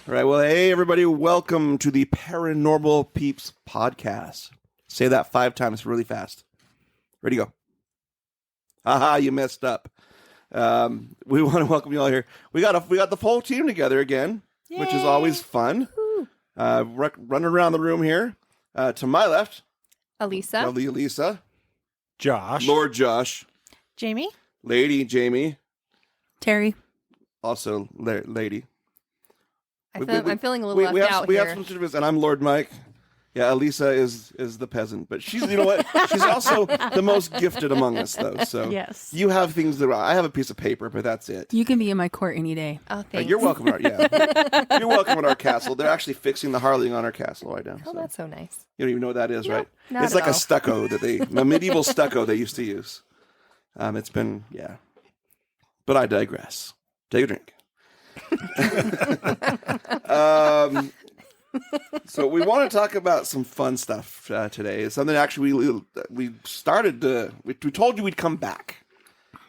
All right, well, hey, everybody. Welcome to the Paranormal Peeps podcast. Say that 5 times really fast. Ready, go. Haha, you messed up. We want to welcome you all here. We got the full team together again, Yay. Which is always fun. Running around the room here. To my left, Elisa. Lovely Elisa. Josh. Lord Josh. Jamie. Lady Jamie. Terry. Also, lady. I'm feeling a little left out we here. have some sort of, and I'm Lord Mike. Yeah, Elisa is the peasant, but she's, you know what? She's also the most gifted among us, though. So yes, you have things that I have a piece of paper, but that's it. You can be in my court any day. Oh, thanks. You're welcome. You're welcome at our castle. They're actually fixing the Harley on our castle right now. Oh, that's so nice. You don't even know what that is, right? Not It's at like all. a stucco a medieval stucco they used to use. It's been but I digress. Take a drink. So we want to talk about some fun stuff today. It's something actually we started to. We told you we'd come back,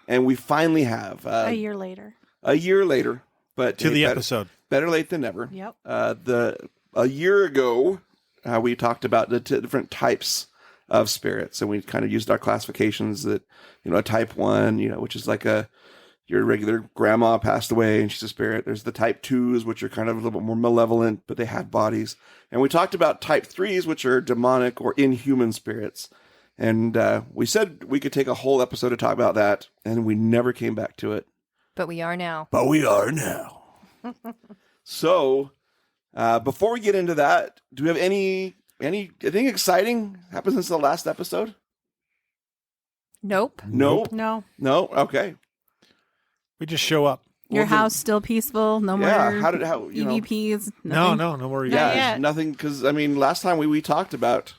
and we finally have a year later. But to the episode. Better late than never. Yep. A year ago, we talked about the different types of spirits, and we kind of used our classifications that a type 1, which is like your regular grandma passed away and she's a spirit. There's the type 2s, which are kind of a little bit more malevolent, but they had bodies. And we talked about type 3s, which are demonic or inhuman spirits. And we said we could take a whole episode to talk about that, and we never came back to it. But we are now. So, before we get into that, do we have anything exciting happened since the last episode? Nope. No. Okay. We just show up. Your house still peaceful? No more EVPs? No more EVPs. Yeah, nothing. Because last time we talked about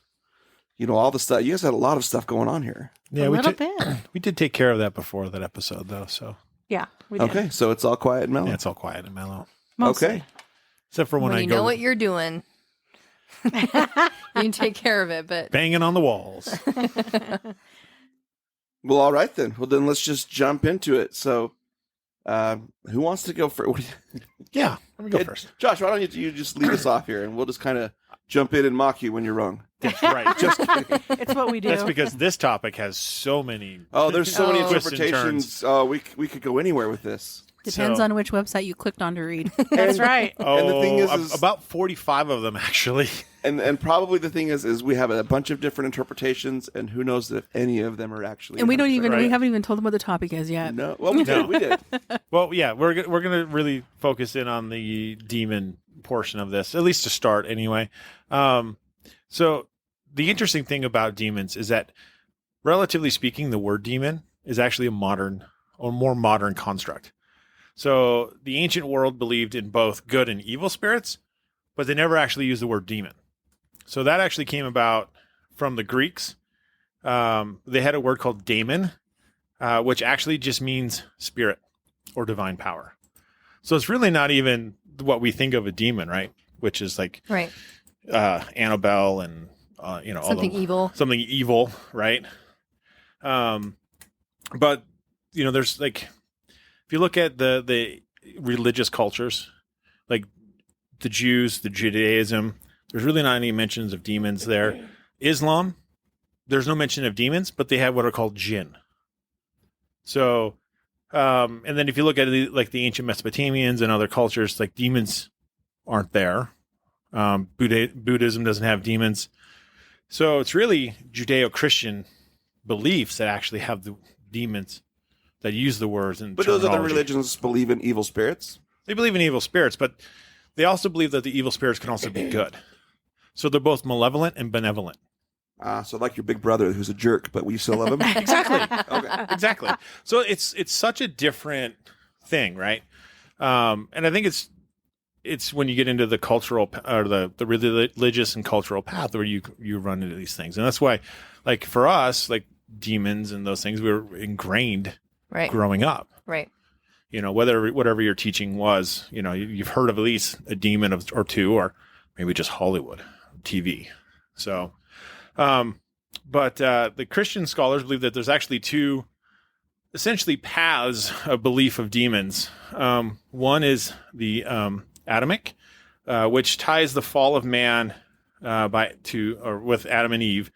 all the stuff. You guys had a lot of stuff going on here. Yeah, we did take care of that before that episode, though. So yeah, we did. Okay, so it's all quiet and mellow. Yeah, it's all quiet and mellow. Mostly. Okay, except for when I you know what you're doing. You can take care of it, but banging on the walls. Well, all right then. Well, then let's just jump into it. So. Who wants to go first? Yeah, let me go first. Josh, why don't you just lead us off here, and we'll just kind of jump in and mock you when you're wrong. That's right. Just kidding. It's what we do. That's because this topic has so many. Oh, there's so many twists and interpretations. Oh, we could go anywhere with this. Depends on which website you clicked on to read. That's right. And the thing is about 45 of them actually. And probably the thing is we have a bunch of different interpretations, and who knows if any of them are actually. And we haven't even told them what the topic is yet. No, well we did. We did. Well, yeah, we're gonna really focus in on the demon portion of this, at least to start, anyway. So the interesting thing about demons is that, relatively speaking, the word demon is actually a more modern construct. So the ancient world believed in both good and evil spirits, but they never actually used the word demon. So that actually came about from the Greeks. They had a word called daemon, which actually just means spirit or divine power. So it's really not even what we think of a demon, right? Which is like right. Annabelle and something evil, right? But there's like, if you look at the religious cultures, like the Jews, the Judaism, there's really not any mentions of demons there. Islam, there's no mention of demons, but they have what are called jinn. So, and then if you look at the ancient Mesopotamians and other cultures, like demons aren't there. Buddhism doesn't have demons. So it's really Judeo-Christian beliefs that actually have the demons that use the words and But those other religions believe in evil spirits? They believe in evil spirits, but they also believe that the evil spirits can also be good. So they're both malevolent and benevolent. So like your big brother who's a jerk, but we still love him? Exactly. Okay. Exactly. So it's such a different thing, right? And I think it's when you get into the cultural or the religious and cultural path where you run into these things. And that's why, like for us, like demons and those things, we were ingrained growing up. Right. Whatever your teaching was, you've heard of at least a demon or two, or maybe just Hollywood TV. So, but the Christian scholars believe that there's actually two essentially paths of belief of demons. One is the Adamic, which ties the fall of man with Adam and Eve,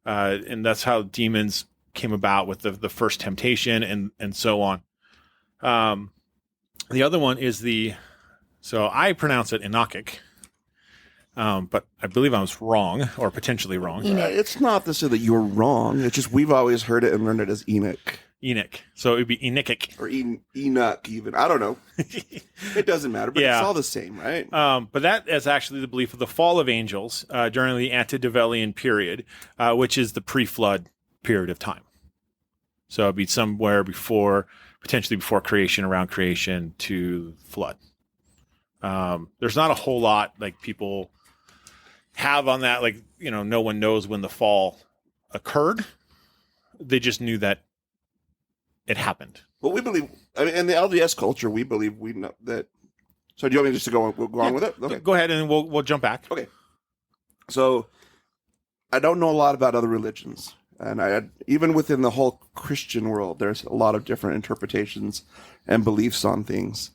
and that's how demons came about with the first temptation and so on. The other one is so I pronounce it Enochic, but I believe I was wrong or potentially wrong. It's not to say that you're wrong. It's just we've always heard it and learned it as Enoch. Enoch. So it would be Enochic. Or Enoch even. I don't know. It doesn't matter, but it's all the same, right? But that is actually the belief of the fall of angels during the antediluvian period, which is the pre-flood period of time. So it'd be somewhere potentially before creation, around creation to flood. There's not a whole lot like people have on that. Like, no one knows when the fall occurred. They just knew that it happened. Well, we believe, in the LDS culture, we believe we know that. So do you want me just to go on with it? Okay. Go ahead and we'll jump back. Okay. So I don't know a lot about other religions. And even within the whole Christian world, there's a lot of different interpretations and beliefs on things.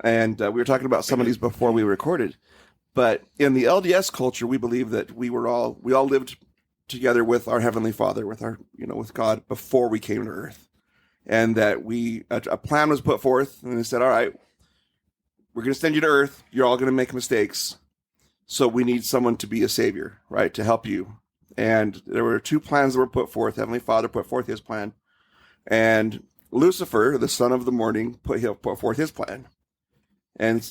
And we were talking about some of these before we recorded. But in the LDS culture, we believe that we all lived together with our Heavenly Father, with with God before we came to earth. And that a plan was put forth, and they said, all right, we're going to send you to earth. You're all going to make mistakes. So we need someone to be a savior, right, to help you. And there were two plans that were put forth. Heavenly Father put forth his plan. And Lucifer, the son of the morning, put forth his plan. And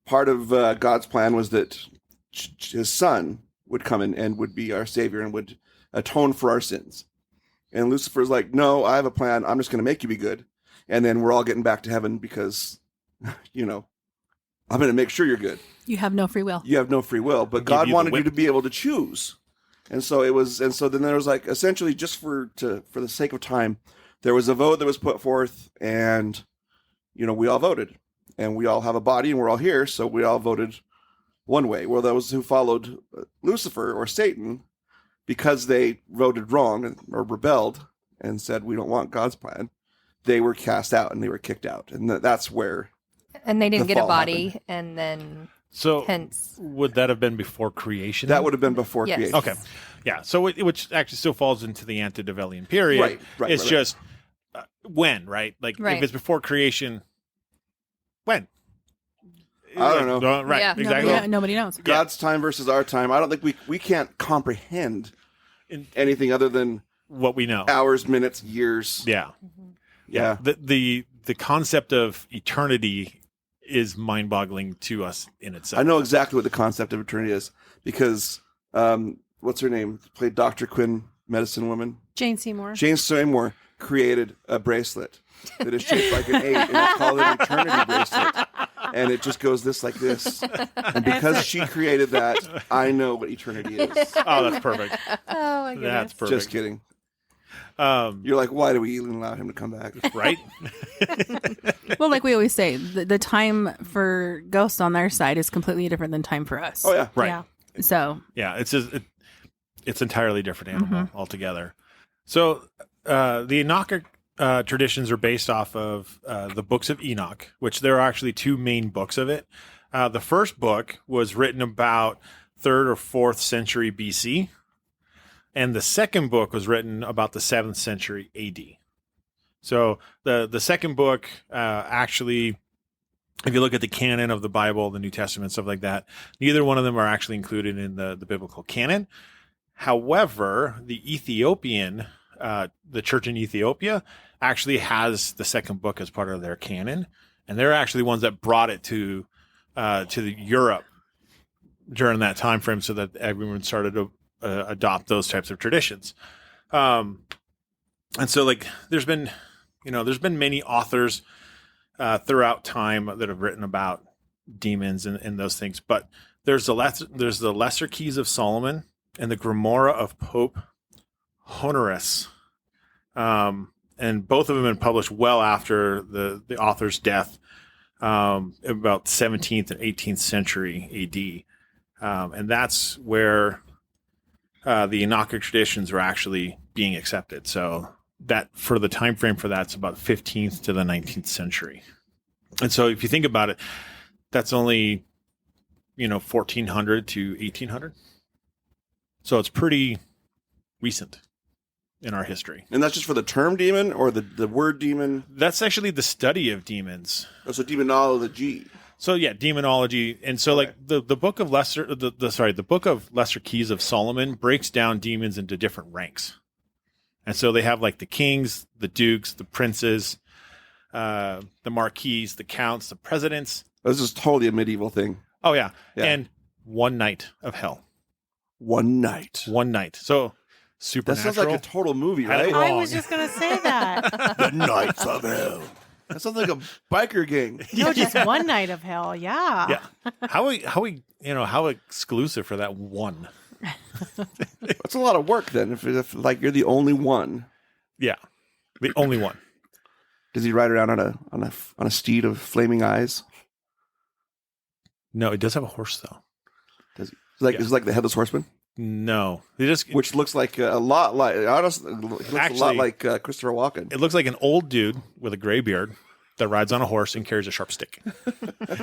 part of God's plan was that his son would come in and would be our savior and would atone for our sins. And Lucifer's like, no, I have a plan. I'm just going to make you be good. And then we're all getting back to heaven because, I'm going to make sure you're good. You have no free will. You have no free will. But God wanted you to be able to choose. And so then there was like, essentially just for the sake of time, there was a vote that was put forth and, we all voted. And we all have a body and we're all here. So we all voted one way. Well, those who followed Lucifer or Satan, because they voted wrong or rebelled and said, we don't want God's plan, they were cast out and they were kicked out. And that's where. And they didn't get a body. Happened. And then. So hence. Would that have been before creation? That would have been before Yes. creation. Okay. Yeah. So which actually still falls into the antediluvian period. Right. It's just when, right? Like if it's before creation, when? I don't know. Right. Yeah. Exactly. Nobody knows. God's time versus our time. I don't think we can't comprehend anything other than what we know. Hours, minutes, years. Yeah. Mm-hmm. Yeah. The concept of eternity is mind-boggling to us in itself. I know exactly what the concept of eternity is because what's her name? Played Dr. Quinn, medicine woman. Jane Seymour. Jane Seymour created a bracelet that is shaped like an 8, and it's called an eternity bracelet. And it just goes like this. And because she created that, I know what eternity is. Oh, that's perfect. Oh, my goodness. That's perfect. Just kidding. You're like, why do we even allow him to come back? Right? Well, like we always say, the time for ghosts on their side is completely different than time for us. Oh, yeah. Right. Yeah. So. Yeah, it's entirely different animal altogether. So the Enochic traditions are based off of the books of Enoch, which there are actually two main books of it. The first book was written about 3rd or 4th century BC, and the second book was written about the 7th century AD. So the second book actually, if you look at the canon of the Bible, the New Testament, stuff like that, neither one of them are actually included in the biblical canon. However, the Ethiopian, the church in Ethiopia actually has the second book as part of their canon, and they're actually the ones that brought it to Europe during that time frame, so that everyone started to adopt those types of traditions. And so, like, there's been many authors throughout time that have written about demons and those things, but there's the Lesser Keys of Solomon and the Grimoire of Pope Honorius. And both of them have been published well after the author's death, about 17th and 18th century AD. And that's where the Enochic traditions were actually being accepted. So that for the time frame for that's about 15th to the 19th century. And so if you think about it, that's only 1400 to 1800. So it's pretty recent in our history. And that's just for the term demon or the word demon? That's actually the study of demons. Oh, so demonology. So yeah, demonology. And so Okay. like the book of the book of Lesser Keys of Solomon breaks down demons into different ranks. And so they have like the kings, the dukes, the princes, the marquises, the counts, the presidents. This is totally a medieval thing. Oh yeah. Yeah. And one night of hell. One night. One night. So That supernatural. sounds like a total movie, Had it right? wrong. I was just going to say that. The Knights of Hell. That sounds like a biker gang. No, just one night of hell. Yeah. Yeah. How exclusive for that one. That's a lot of work then. If like you're the only one, Yeah. The only one. does he ride around on a steed of flaming eyes? No, it does have a horse though. Does he? Is it like the headless horseman, No. They just which looks like a lot like honestly, it looks a lot Actually- like Christopher Walken. it looks like an old dude with a gray beard that rides on a horse and carries a sharp stick.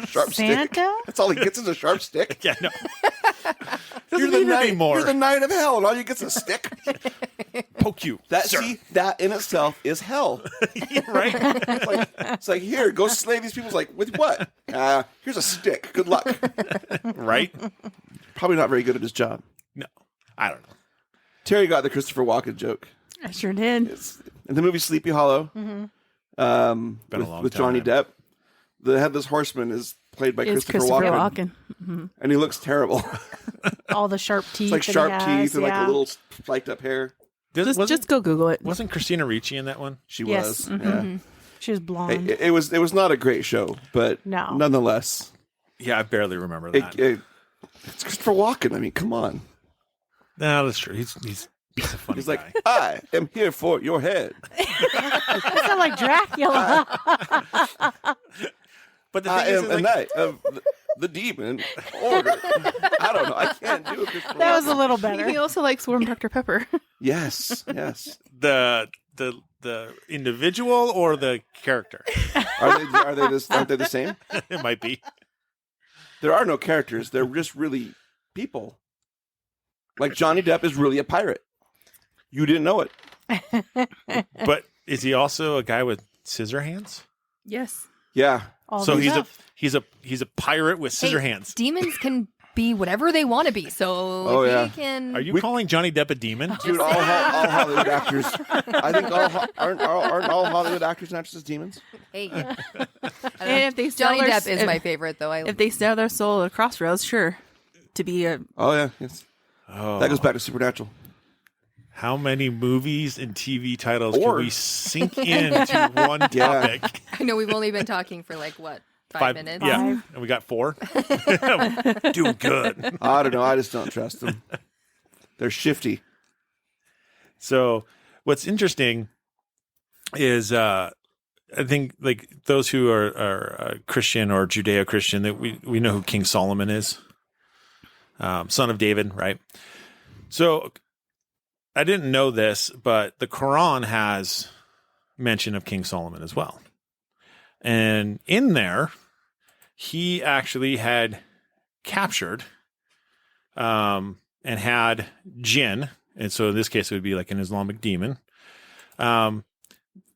Sharp stick. Santa? That's all he gets is a sharp stick. Yeah, no. Doesn't You're the need knight any anymore. You're the knight of hell, and all you get's a stick. Poke you. sir. That in itself is hell. Right? It's like here, go slay these people. It's like with what? Here's a stick. Good luck. Right? Probably not very good at his job. No. I don't know. Terry got the Christopher Walken joke. I sure did. It's in the movie Sleepy Hollow. Been a long With Johnny time. Depp. The headless horseman is played by Is Christopher Walken, and he looks terrible. All the sharp teeth. It's like that he sharp has, teeth and like yeah. a little spiked up hair. Just go Google it. Wasn't Christina Ricci in that one? She Yes. was. Yeah. She was Hey, blonde. it was not a great show, but No. nonetheless, Yeah, I barely remember that. it's Christopher Walken. I mean, come on. No, that's true. He's a funny He's guy. like, I am here for your head. That sound like Dracula. But the I thing is, am a knight of the demon order. I don't know. I can't do a Christopher That was a Walken. little He better. also likes warm Dr. Pepper. Yes. the individual or the character? Aren't they the same? It might be. There are no characters. They're just really people. Like Johnny Depp is really a pirate. You didn't know it. But is he also a guy with scissor hands? Yes. Yeah. All So the he's stuff. a pirate with scissor Hey, hands. Demons can be whatever they want to be. So Oh, if yeah. he can. Are you calling Johnny Depp a demon? Dude, all Hollywood actors. I think aren't all Hollywood actors and actresses demons? Hey. And if they sell Johnny their, Depp is my favorite, though. if they sell their soul at Crossroads, sure, to be a Oh yeah, yes. Oh, That goes back to Supernatural. how many movies and TV titles Or- can we sink into one Yeah. topic? I know we've only been talking for like, what, five minutes? Yeah, Five. and we got 4. Doing good. I don't know. I just don't trust them. They're shifty. So what's interesting is I think like those who are Christian or Judeo-Christian, that we know who King Solomon is, son of David, right? So I didn't know this, but the Quran has mention of King Solomon as well. And in there, he actually had captured and had jinn, and so in this case it would be like an Islamic demon,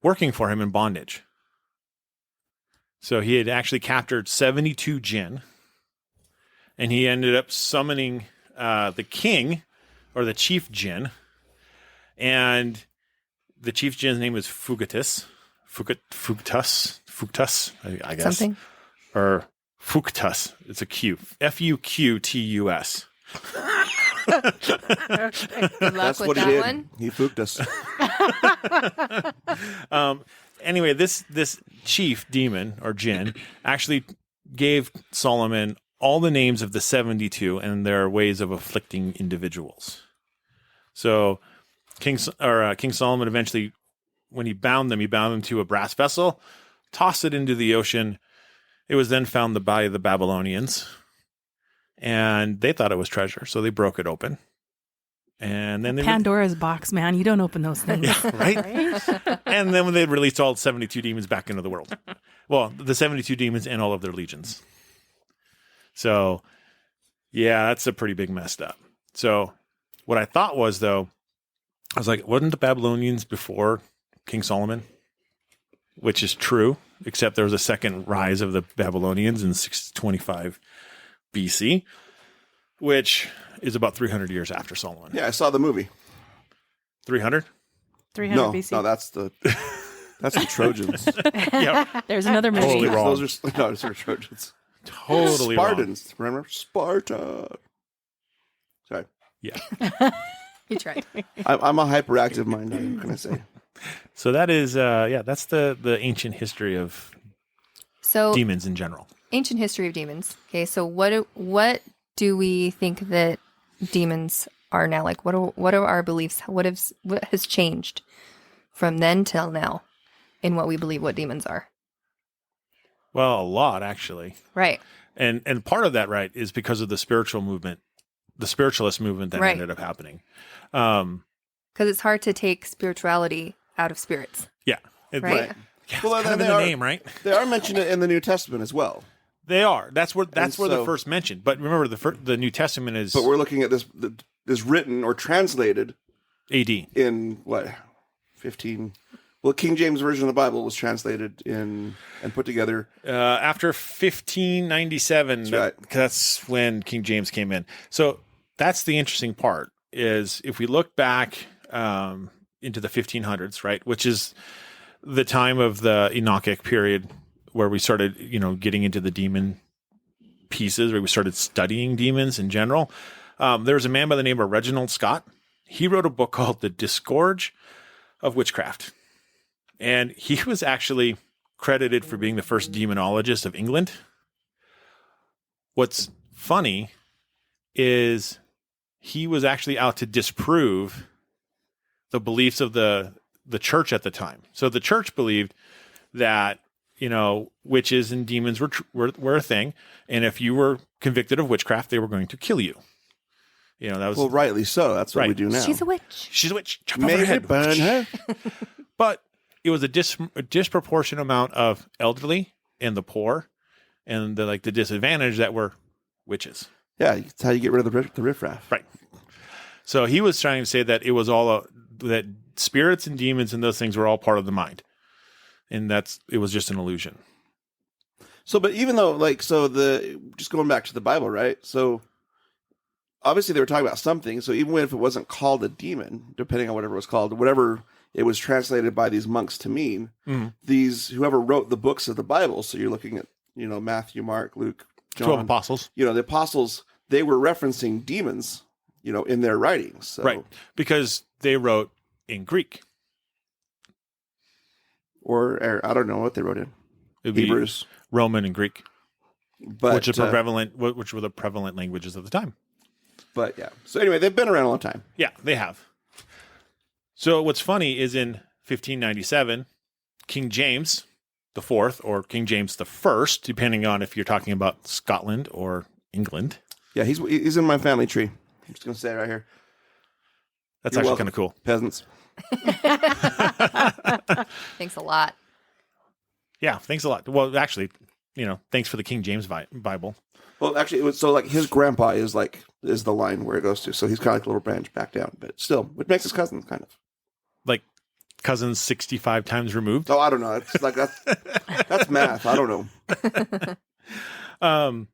working for him in bondage. So he had actually captured 72 jinn, and he ended up summoning the king, or the chief jinn, and the chief jinn's name was Fugatus, I guess. Something. Or Fuctus. It's a Q. Fuqtus. Good luck That's with what he that did. one. He fooked us. Anyway, this chief demon or jinn actually gave Solomon all the names of the 72 and their ways of afflicting individuals. So King Solomon eventually, when he bound them to a brass vessel, tossed it into the ocean. It was then found by the Babylonians, and they thought it was treasure, so they broke it open. And then Pandora's box, man. You don't open those things. right? Right? And then when they released all 72 demons back into the world. Well, the 72 demons and all of their legions. So Yeah, that's a pretty big messed up. So what I thought was, though, I was like, wasn't the Babylonians before King Solomon? Which is true, except there was a second rise of the Babylonians in 625 BC, which is about 300 years after Solomon. Yeah, I saw the movie. 300? 300 No, BC. no, that's the Trojans. Yeah, There's another movie. Totally wrong. Those are no, those are Trojans. totally wrong. Spartans. Remember Sparta? Sorry, Yeah. You tried. I'm a hyperactive mind. What can I say? So that is, that's the ancient history of So demons in general. ancient history of demons. Okay, so what do we think that demons are now? Like, what are our beliefs? What has changed from then till now in what we believe what demons are? Well, a lot, actually. Right. And part of that, right, is because of the spiritual movement, the spiritualist movement that Right. ended up happening. Because it's hard to take spirituality out of spirits. Yeah. Right. Yeah, Well, it's kind of they in the are- name, right? They are mentioned in the New Testament as well. They are. That's where they're so- first mentioned. But remember, the New Testament is But we're looking at this written or translated AD. in what 15. Well, King James version of the Bible was translated in and put together. After 1597, That's right. that's when King James came in. So that's the interesting part is if we look back into the 1500s, right, which is the time of the Enochic period where we started, getting into the demon pieces, where we started studying demons in general. There was a man by the name of Reginald Scott. He wrote a book called The Disgorge of Witchcraft. And he was actually credited for being the first demonologist of England. What's funny is he was actually out to disprove the beliefs of the church at the time. So the church believed that, witches and demons were a thing. And if you were convicted of witchcraft, they were going to kill you. That was Well, rightly so. That's what we Right. do now. She's a witch. she's a witch. Chop off her Maybe head. burn her. But it was a disproportionate amount of elderly and the poor and the disadvantaged that were witches. Yeah, that's how you get rid of the riffraff. Right. So he was trying to say that it was all that spirits and demons and those things were all part of the mind. And it was just an illusion. So, but even though, just going back to the Bible, right? So, obviously they were talking about something. So, even if it wasn't called a demon, depending on whatever it was called, whatever it was translated by these monks to mean, whoever wrote the books of the Bible. So, you're looking at, Matthew, Mark, Luke, John, 12 apostles. the apostles, they were referencing demons, in their writings. So, Right. Because they wrote in Greek. Or I don't know what they wrote in It would be Hebrews, Roman and Greek, but which were the prevalent languages of the time. But yeah. So anyway, they've been around a long time. Yeah, they have. So what's funny is in 1597, King James the Fourth or King James the First, depending on if you're talking about Scotland or England. Yeah, he's in my family tree. I'm just gonna say it right here. That's You're actually welcome. kind of cool. Peasants. Thanks a lot. Yeah, thanks a lot. Well, actually, thanks for the King James Bible. Well, actually, it was so his grandpa is the line where it goes to. So he's kind of like a little branch back down, but still, which makes his cousin kind of. Like cousins 65 times removed. Oh, I don't know. It's that's math. I don't know.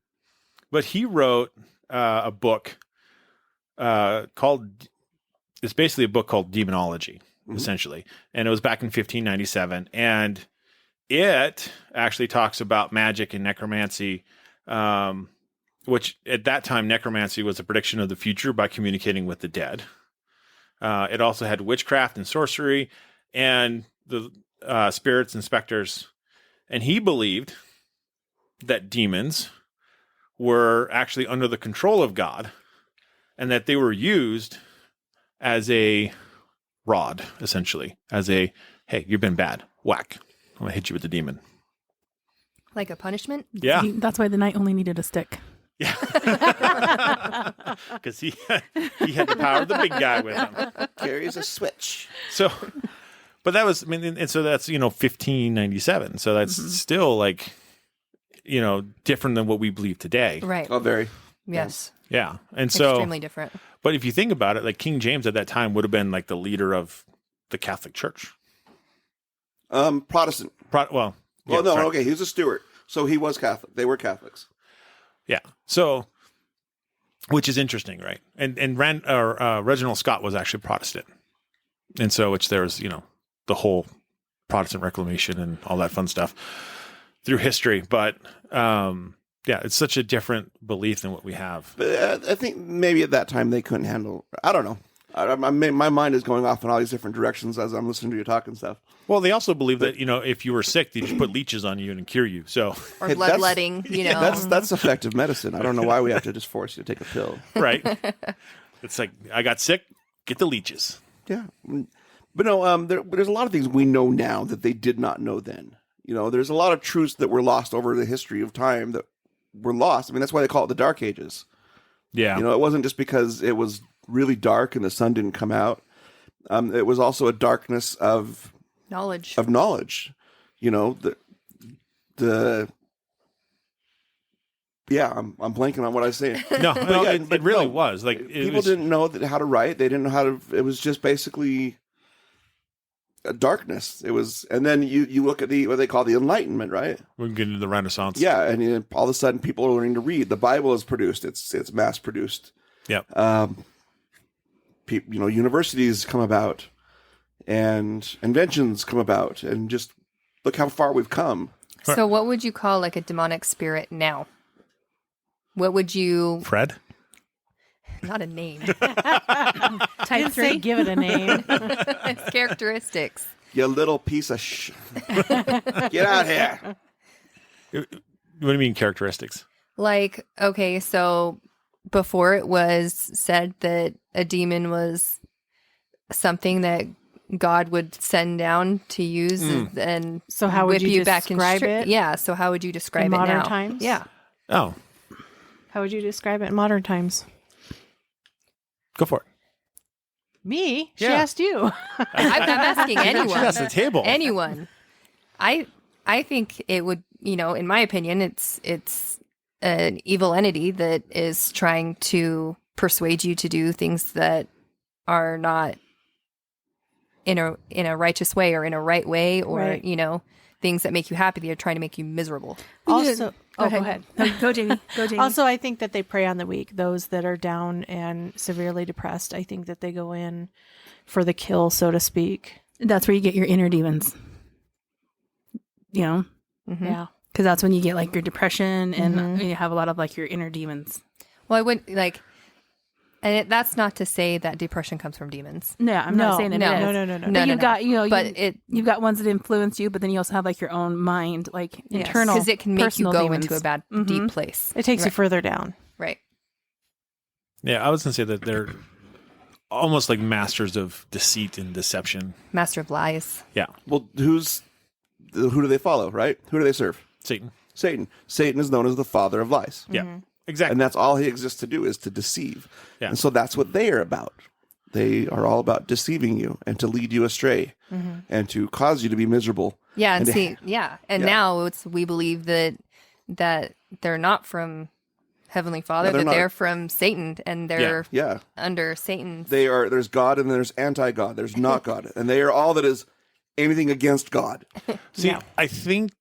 But he wrote a book called. It's basically a book called Demonology, essentially, and it was back in 1597, and it actually talks about magic and necromancy, which at that time necromancy was a prediction of the future by communicating with the dead. It also had witchcraft and sorcery, and the spirits and specters, and he believed that demons were actually under the control of God, and that they were used as a rod, essentially, as a, hey, you've been bad. Whack. I'm going to hit you with the demon. Like a punishment? Yeah. That's why the knight only needed a stick. Yeah. Because he had the power of the big guy with him. Carries a switch. So, but that was, and so that's, 1597. So that's still different than what we believe today. Right. Oh, very. Yes. Yeah. And so, Extremely different. but if you think about it, like King James at that time would have been like the leader of the Catholic Church. Protestant. Well, Well, no, sorry. okay, he was a Stewart, so he was Catholic. They were Catholics. Yeah. So, which is interesting, right? And Reginald Scott was actually Protestant. And so, which there's, the whole Protestant Reclamation and all that fun stuff through history. But, it's such a different belief than what we have. But I think maybe at that time they couldn't handle. I don't know. My mind is going off in all these different directions as I'm listening to you talk and stuff. Well, they also believe that, if you were sick, they just put leeches on you and cure you. So, Or Hey, bloodletting, That's effective medicine. I don't know why we have to just force you to take a pill. right. It's like, I got sick, get the leeches. Yeah, but no. There's a lot of things we know now that they did not know then. There's a lot of truths that were lost over the history of time that were lost. I mean, that's why they call it the Dark Ages. Yeah. It wasn't just because it was really dark and the sun didn't come out. It was also a darkness of knowledge. Yeah, I'm blanking on what I was saying. No, it really no, was. Like, people didn't know how to write. They didn't know how to. It was just basically a darkness. It was, and then you look at what they call the Enlightenment, right? We can get into the Renaissance. Yeah, and all of a sudden people are learning to read. The Bible is produced. It's mass produced. Yep. Universities come about, and inventions come about, and just look how far we've come. So what would you call like a demonic spirit now? What would you... Fred? Not a name. Type 3. Give it a name. It's characteristics. You little piece of Get out here. What do you mean characteristics? Like, okay, so before it was said that a demon was something that God would send down to use and So how would whip you back in describe it? Yeah, so how would you describe In it modern now? times? Yeah. Oh, How would you describe it in modern times? go for it. Me? She Yeah. asked you. I'm asking anyone. That's the table. Anyone. I think it would, in my opinion, it's an evil entity that is trying to persuade you to do things that are not in a righteous way or in a right way, or Right. things that make you happy. They're trying to make you miserable. Also, go ahead. No, go, Jamie. Go, Jamie. Also, I think that they prey on the weak, those that are down and severely depressed. I think that they go in for the kill, so to speak. That's where you get your inner demons. Mm-hmm. Yeah. Because that's when you get like your depression and you have a lot of like your inner demons. Well, I would like, and that's not to say that depression comes from demons. No, I'm not saying that no, it is. no. But No, you've no. got, But you've got ones that influence you, but then you also have like your own mind, like internal, because it can make you personal go demons. into a bad, deep place. It takes you Right. further down. Right. Yeah, I was going to say that they're almost like masters of deceit and deception. Master of lies. Yeah. Well, who do they follow, right? Who do they serve? Satan. Satan. Satan is known as the father of lies. Yeah. Exactly. And that's all he exists to do, is to deceive. Yeah. And so that's what they are about. They are all about deceiving you and to lead you astray and to cause you to be miserable. Yeah, and to- see, yeah, and Yeah. now we believe that they're not from Heavenly Father, No, they're that not. they're from Satan, and they're Yeah. under Satan's. There's God and there's anti-God. There's not God. And they are all that is anything against God. See, Yeah. I think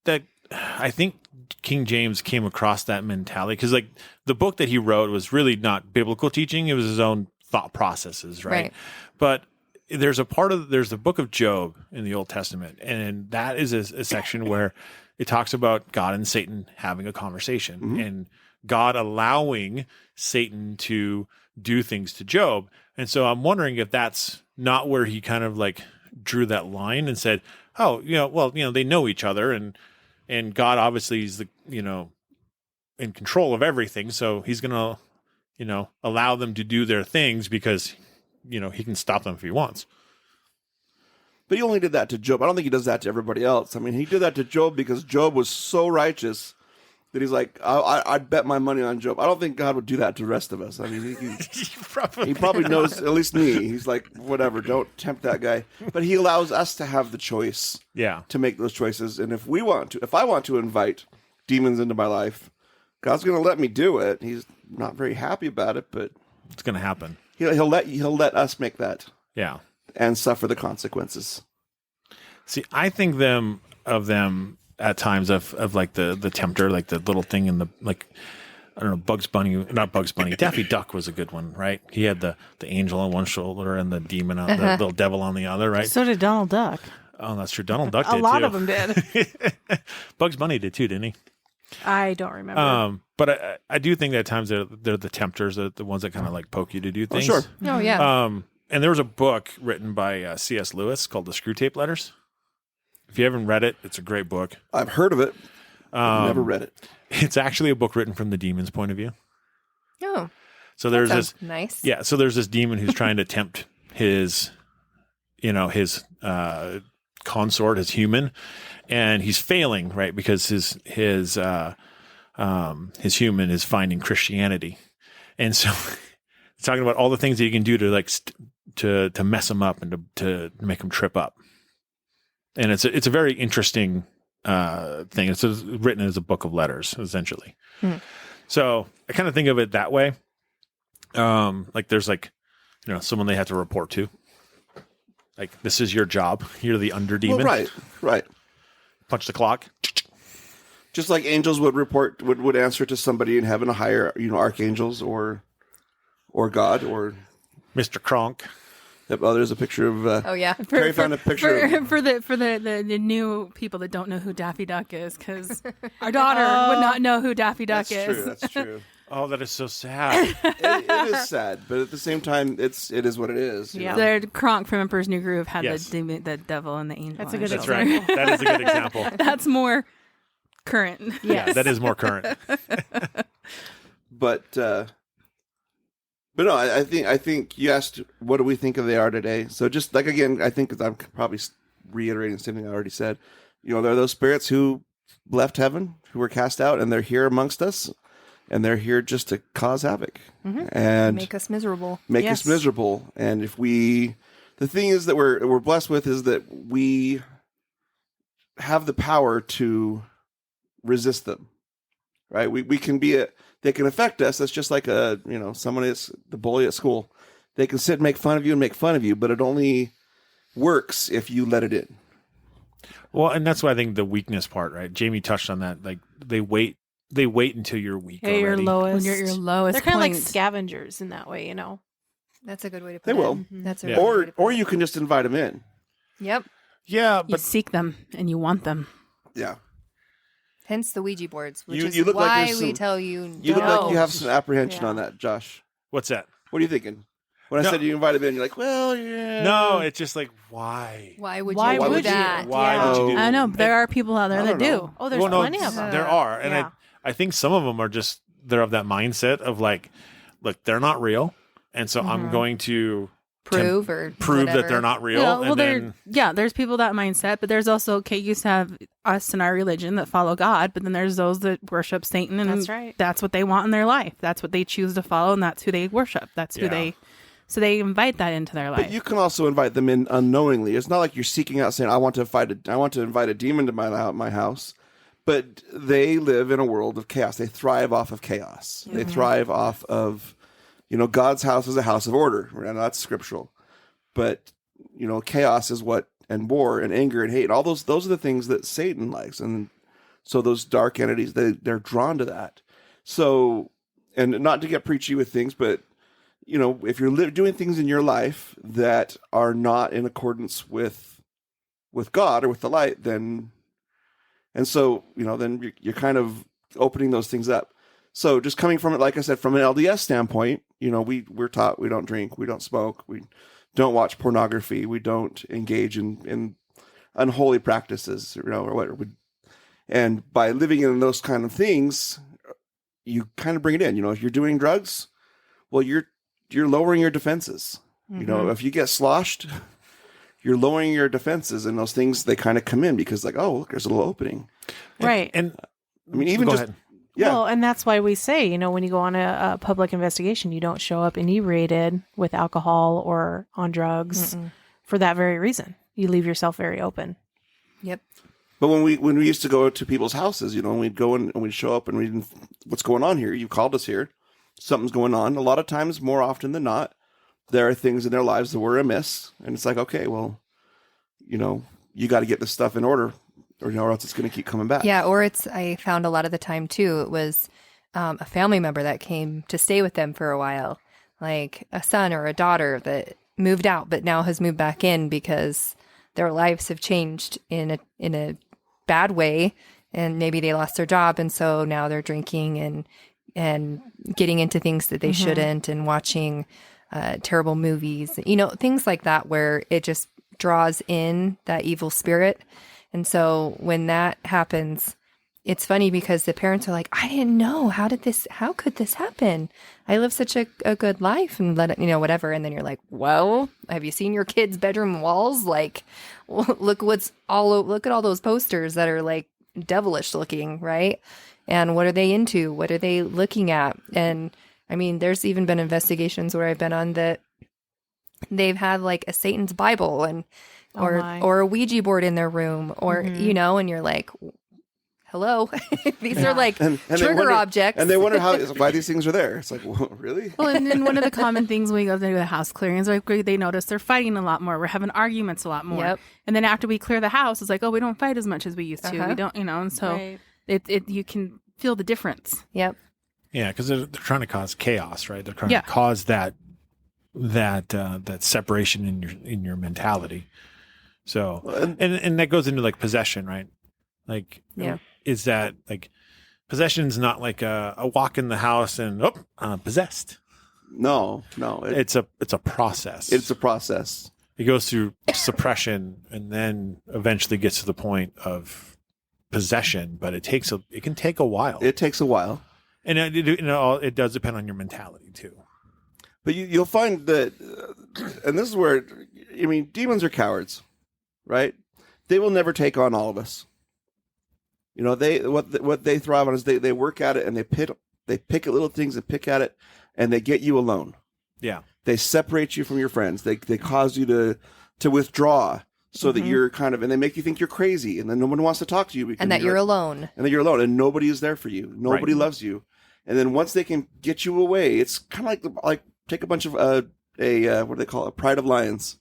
King James came across that mentality because, like, the book that he wrote was really not biblical teaching; it was his own thought processes, right? Right. But there's the book of Job in the Old Testament, and that is a section where it talks about God and Satan having a conversation, and God allowing Satan to do things to Job. And so I'm wondering if that's not where he kind of like drew that line and said, "Oh, they know each other, and God obviously is in control of everything, so he's going to, allow them to do their things because, he can stop them if he wants." But he only did that to Job. I don't think he does that to everybody else. I mean, he did that to Job because Job was so righteous that he's like, I'd bet my money on Job. I don't think God would do that to the rest of us. I mean, he probably knows, at least me. He's like, whatever, don't tempt that guy. But he allows us to have the choice Yeah. to make those choices. And if I want to invite demons into my life, God's going to let me do it. He's not very happy about it, but It's going to happen. he'll let us make that Yeah. and suffer the consequences. See, I think of them at times of like the tempter, like the little thing in the, like, I don't know, Bugs Bunny, not Bugs Bunny. Daffy Duck was a good one, right? He had the angel on one shoulder and the demon on the little devil on the other, right? So did Donald Duck. Oh, that's true. Donald Duck did A lot too. of them did. Bugs Bunny did too, didn't he? I don't remember. But I do think that at times they're the tempters, the ones that kind of like poke you to do things. sure. Oh yeah. And there was a book written by C.S. Lewis called The Screw Tape Letters. If you haven't read it, it's a great book. I've heard of it. I've never read it. It's actually a book written from the demon's point of view. Oh, So there's sounds this, nice. yeah. So there's this demon who's trying to tempt his consort, his human, and he's failing, right? Because his human is finding Christianity, and so it's talking about all the things that you can do to like to mess him up and to make him trip up. And it's a very interesting thing. It's written as a book of letters, essentially. So I kind of think of it that way. Like there's like, someone they have to report to. Like, this is your job. You're the underdemon. Well, right. Punch the clock. Just like angels would answer to somebody in heaven, a higher, archangels or God or Mr. Kronk. Yep, there's a picture of. Oh yeah. Terry found a picture. for the new people that don't know who Daffy Duck is, because our daughter would not know who Daffy Duck That's is. true. That's true. Oh, that is so sad. It is sad, but at the same time, it is what it is. you Yeah. know? The Kronk from Emperor's New Groove had Yes. the devil and the angel. That's a on good his That's shoulder. right. That is a good example. That's more current. Yeah, that is more current. But no, I think you asked, what do we think of they are today? So just like, again, I think I'm probably reiterating something I already said. There are those spirits who left heaven, who were cast out, and they're here amongst us, and they're here just to cause havoc and Make us miserable. make Yes. us miserable. And the thing is that we're blessed with is that we have the power to resist them, right? We can they can affect us. That's just like someone is the bully at school. They can sit and make fun of you, but it only works if you let it in. Well, and that's why I think the weakness part, right? Jamie touched on that. Like they wait until you're weak Yeah, you're already. lowest. When you're at your lowest They're kind of like point. scavengers in that way, That's a good way to put They it. will. That's a Yeah. really good way to put Or it. you can just invite them in. Yep. Yeah, You but seek them and you want them. Yeah. Hence the Ouija boards, which You- is you look like why there's we some- tell you. You look like no. you have some apprehension Yeah. on that, Josh. what's that? What are you thinking? When I No. said you invited them in, you're like, well, yeah. No, it's just like, why? Why would Why you do would you? that? Why Yeah. would you do I know, that? but there are people out there I that don't do. know. Oh, there's Well, no, plenty of them. There are. And Yeah. I think some of them are just, they're of that mindset of like, look, they're not real. And so I'm going to Prove that whatever. they're not real. Yeah, well, and then, there's people that mindset, but there's also you used to have us in our religion that follow God, but then there's those that worship Satan, and That's right. that's what they want in their life. That's what they choose to follow, and that's who they worship. That's who Yeah. so they invite that into their life. But you can also invite them in unknowingly. It's not like you're seeking out saying, I want to invite a demon to my house. But they live in a world of chaos. They thrive off of chaos. They thrive off of, God's house is a house of order. And that's scriptural. But, chaos is and war and anger and hate. All those are the things that Satan likes. And so those dark entities, they're drawn to that. So, and not to get preachy with things, but, if you're doing things in your life that are not in accordance with God or with the light, then you're kind of opening those things up. So just coming from it, like I said, from an LDS standpoint, we're taught we don't drink, we don't smoke, we don't watch pornography, we don't engage in unholy practices, or whatever. And by living in those kind of things, you kind of bring it in. If you're doing drugs, well, you're lowering your defenses. If you get sloshed, you're lowering your defenses, and those things, they kind of come in because like, oh, look, there's a little opening. Right. And I mean, even go just ahead. yeah. Well, and that's why we say, when you go on a public investigation, you don't show up inebriated with alcohol or on drugs for that very reason. You leave yourself very open. Yep. But when we used to go to people's houses, and we'd go in and we'd show up and we'd what's going on here? You called us here. Something's going on. A lot of times, more often than not, there are things in their lives that were amiss. And it's like, okay, well, you got to get this stuff in order or else it's going to keep coming back. Yeah. Or I found a lot of the time too, it was a family member that came to stay with them for a while, like a son or a daughter that moved out, but now has moved back in because their lives have changed in a bad way. And maybe they lost their job. And so now they're drinking and getting into things that they shouldn't and watching terrible movies, things like that, where it just draws in that evil spirit. And so when that happens, it's funny because the parents are like, I didn't know. How could this happen? I live such a good life and whatever. And then you're like, well, have you seen your kids' bedroom walls? Like, look at all those posters that are like devilish looking, right? And what are they into? What are they looking at? And I mean, there's even been investigations where I've been on that they've had like a Satan's Bible or a Ouija board in their room or, and you're like, hello, these are like and trigger objects. And they wonder why these things are there. It's like, well, really? Well, and then one of the common things when we go to the house clearings, like they notice they're fighting a lot more. We're having arguments a lot more. Yep. And then after we clear the house, it's like, oh, we don't fight as much as we used to. We don't, and so Right. you can feel the difference. Yep. Yeah, because they're trying to cause chaos, right? They're trying to cause that separation in your mentality. So and that goes into like possession, right? Like, is that like possession is not like a walk in the house and possessed. No, it's a process. It's a process. It goes through suppression and then eventually gets to the point of possession, but it can take a while. It takes a while. And it does depend on your mentality too. But you'll find that, and this is where, demons are cowards, right? They will never take on all of us. What they thrive on is they work at it and they pick at little things and pick at it and they get you alone. Yeah. They separate you from your friends. They cause you to withdraw so that you're and they make you think you're crazy and then no one wants to talk to you. And that you're alone. And that you're alone and nobody is there for you. Nobody loves you. And then once they can get you away, it's kind of like take a bunch of what do they call it? A pride of lions.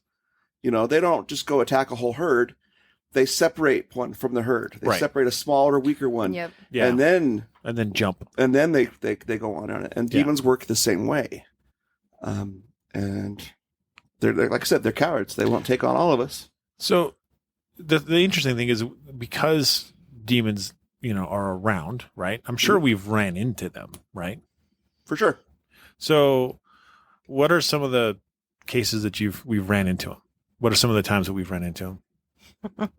They don't just go attack a whole herd. They separate one from the herd. They separate a smaller, weaker one. Yep. Yeah. And then jump. And then they go on it. And demons work the same way. And they're like I said, they're cowards. They won't take on all of us. So the interesting thing is because demons, are around, right? I'm sure we've ran into them, right? For sure. So what are some of the cases that we've ran into them? What are some of the times that we've run into them? Well,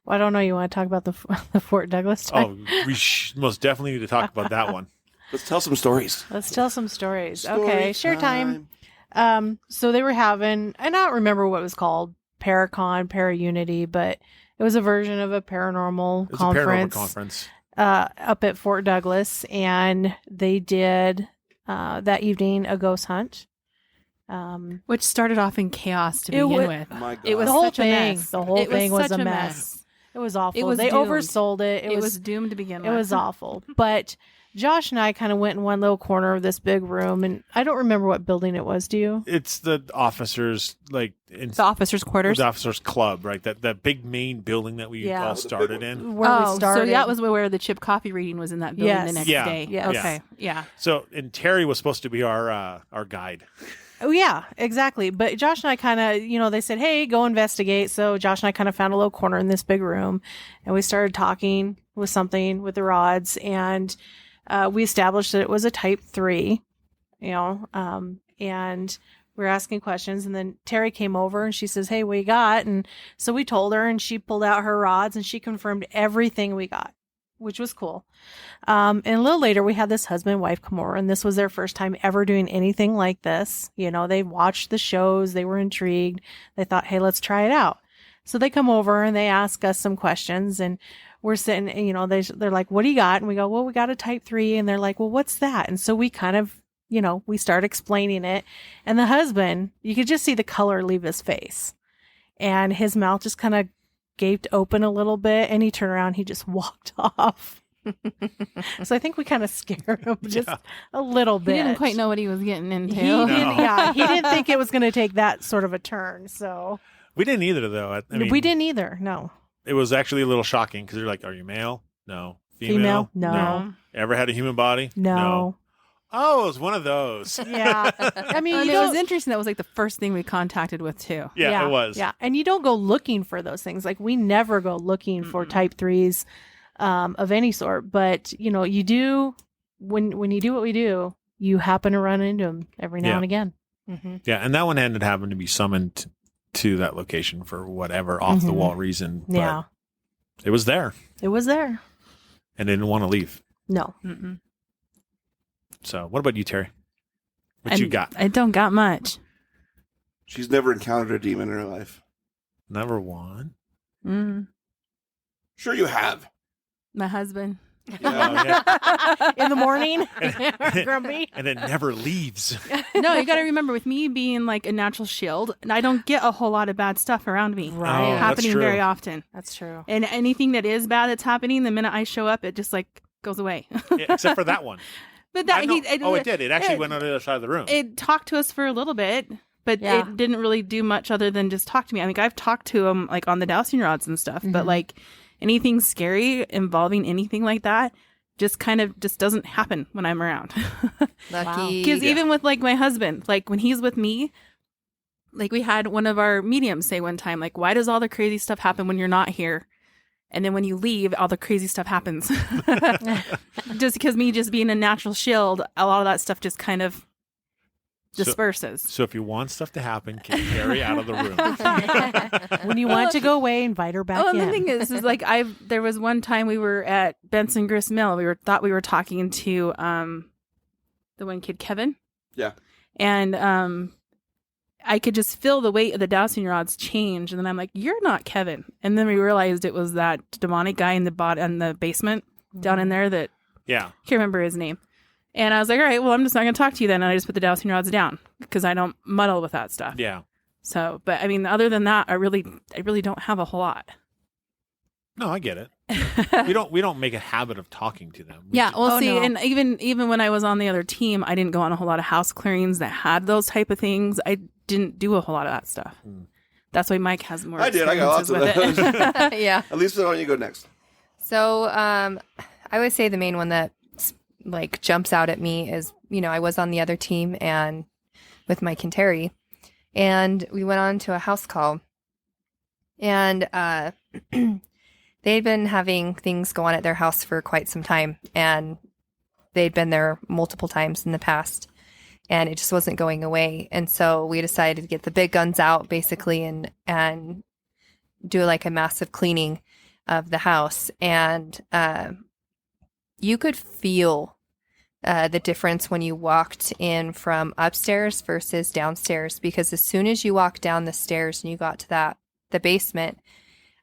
I don't know. You want to talk about the Fort Douglas time? Oh, we most definitely need to talk about that one. Let's tell some stories. Let's tell some stories. Story Okay, share time. So they were having, I don't remember what it was called, Paraunity, but it was a version of a paranormal It's conference. a paranormal conference. Up at Fort Douglas, and they did that evening a ghost hunt. Which started off in chaos to It begin wa- with. My God. It was The whole such a thing, mess. the whole It was thing was such a a mess. mess. It was awful. It was They doomed. oversold it. It was doomed to begin It with. was awful. But Josh and I kind of went in one little corner of this big room, and I don't remember what building it was. Do you? It's the officers, The officers' quarters. the officers club, right? That big main building that we Yeah. all started in. Where we So started. that was where the chip coffee reading was in that building Yes. the next Yeah. day. Yes. Okay. Yeah. So, and Terry was supposed to be our guide. Oh, yeah, exactly. But Josh and I kind of, they said, hey, go investigate. So Josh and I kind of found a little corner in this big room, and we started talking with the rods, and we established that it was a type 3, and we were asking questions, and then Terry came over and she says, hey, what you got? And so we told her, and she pulled out her rods and she confirmed everything we got, which was cool. And a little later, we had this husband and wife come over, and this was their first time ever doing anything like this. They watched the shows. They were intrigued. They thought, hey, let's try it out. So they come over and they ask us some questions, and we're sitting, they're like, what do you got? And we go, well, we got a type 3. And they're like, well, what's that? And so we kind of, we start explaining it. And the husband, you could just see the color leave his face. And his mouth just kind of gaped open a little bit, and he turned around, he just walked off. So I think we kind of scared him just a little He bit. didn't quite know what he was getting into. He No. didn't, yeah, he didn't think it was going to take that sort of a turn. So We didn't either, though. I mean, we didn't either. No. It was actually a little shocking because you're like, are you male? No. Female? No. Ever had a human body? No. Oh, it was one of those. Yeah. I mean, And you it don't, was interesting. That was like the first thing we contacted with too. Yeah, it was. Yeah. And you don't go looking for those things. Like we never go looking for type threes of any sort. But, you know, you do, when you do what we do, you happen to run into them every now Yeah. and again. Mm-hmm. Yeah, and that one ended having to be summoned to that location for whatever off the wall reason. But Yeah. it was there It was there. and didn't want to leave. No. Mm-mm. So, what about you, Terry? What you got? I don't got much. She's never encountered a demon in her life. Number one. Mm. Sure, you have. My husband. Yeah. In the morning, grumpy. And it never leaves. No, you got to remember, with me being like a natural shield, and I don't get a whole lot of bad stuff around me Right. Oh, that's happening true. very often. That's true. And anything that is bad that's happening, the minute I show up, it just like goes away. Yeah, except for that one. But that I know- it did. It actually went on the other side of the room. It talked to us for a little bit, but Yeah. it didn't really do much other than just talk to me. I mean, I've talked to him like on the dowsing rods and stuff, but like anything scary involving anything like that just kind of just doesn't happen when I'm around. Lucky. Because even with like my husband, like when he's with me, like we had one of our mediums say one time, like, why does all the crazy stuff happen when you're not here? And then when you leave, all the crazy stuff happens. Just because me just being a natural shield, a lot of that stuff just kind of disperses. So if you want stuff to happen, kick Terry out of the room. When you want to go away, invite her back Oh, in. and the thing is like there was one time we were at Benson Grist Mill. Thought we were talking to the one kid, Kevin. Yeah. And I could just feel the weight of the dowsing rods change, and then I'm like, "You're not Kevin." And then we realized it was that demonic guy in the basement down in there that Yeah. can't remember his name. And I was like, "All right, well, I'm just not going to talk to you then." And I just put the dowsing rods down because I don't muddle with that stuff. Yeah. So, but I mean, other than that, I really don't have a whole lot. No, I get it. We don't make a habit of talking to them. We Yeah, just- well, Oh, see, no. and even when I was on the other team, I didn't go on a whole lot of house clearings that had those type of things. I didn't do a whole lot of that stuff. That's why Mike has more. I did. I got lots of experiences with it. Yeah. At least why don't you go next? So, I would say the main one that like jumps out at me is, you know, I was on the other team and with Mike and Terry, and we went on to a house call, and they'd been having things go on at their house for quite some time, and they'd been there multiple times in the past, and it just wasn't going away. And so we decided to get the big guns out basically and do like a massive cleaning of the house. And you could feel the difference when you walked in from upstairs versus downstairs, because as soon as you walked down the stairs and you got to the basement,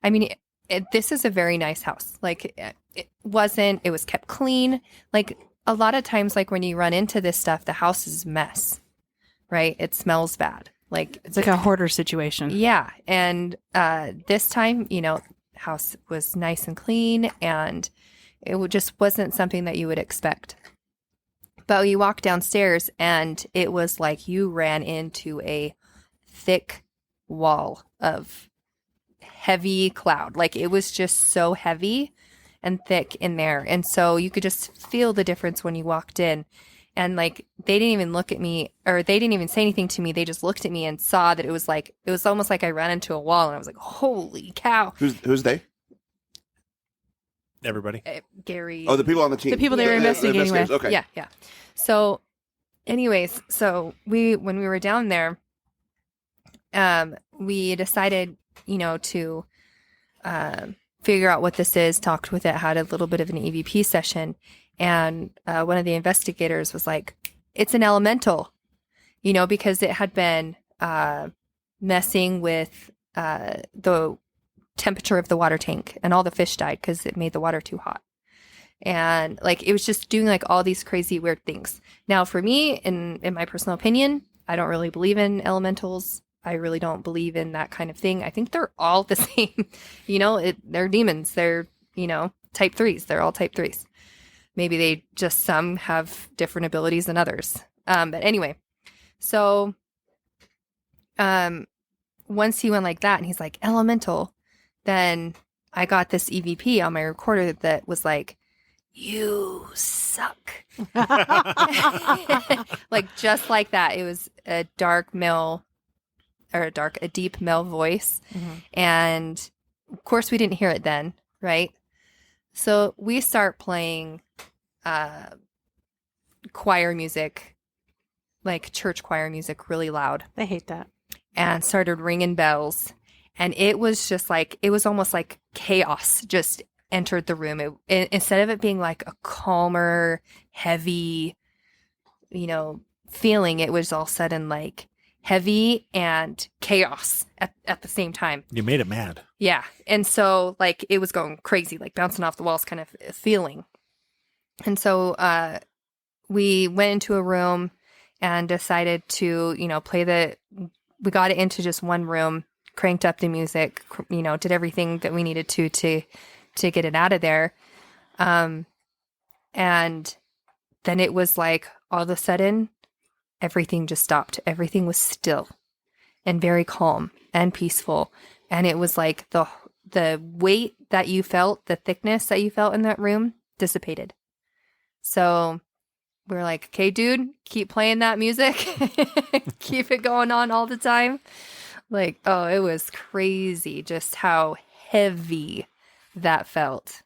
I mean, this is a very nice house. Like it was kept clean. Like a lot of times, like when you run into this stuff, the house is a mess, right? It smells bad. Like It's like a hoarder situation. yeah. And this time, you know, house was nice and clean, and it just wasn't something that you would expect. But you walk downstairs and it was like you ran into a thick wall of heavy cloud. Like it was just so heavy and thick in there. And so you could just feel the difference when you walked in. And like they didn't even look at me, or they didn't even say anything to me. They just looked at me and saw that it was almost like I ran into a wall, and I was like, holy cow. Who's they? Everybody. Gary. Oh, the people on the team. The people they were The investigating investigators. with. Okay. Yeah. So anyways, when we were down there, we decided, you know, to figure out what this is, talked with it, had a little bit of an EVP session. And one of the investigators was like, it's an elemental, you know, because it had been messing with the temperature of the water tank, and all the fish died because it made the water too hot. And like it was just doing like all these crazy weird things. Now for me, in my personal opinion, I don't really believe in elementals. I really don't believe in that kind of thing. I think they're all the same. You know, they're demons. They're, you know, type 3s. They're all type 3s. Maybe they just some have different abilities than others. But anyway, so once he went like that and he's like, elemental, then I got this EVP on my recorder that was like, you suck. Like just like that. It was a dark male or a deep male voice. And of course we didn't hear it then, right? So we start playing choir music, like church choir music, really loud. I hate that. And started ringing bells. And it was just like, it was almost like chaos just entered the room. Instead of it being like a calmer, heavy, feeling, it was all of a sudden like heavy and chaos at the same time. You made it mad. Yeah. And so like it was going crazy, like bouncing off the walls kind of feeling. And so we went into a room and decided to, we got it into just one room, cranked up the music, did everything that we needed to get it out of there. And then it was like all of a sudden, everything just stopped. Everything was still and very calm and peaceful. And it was like the weight that you felt, the thickness that you felt in that room dissipated. So we're like, okay, dude, keep playing that music. Keep it going on all the time. Like, oh, it was crazy just how heavy that felt.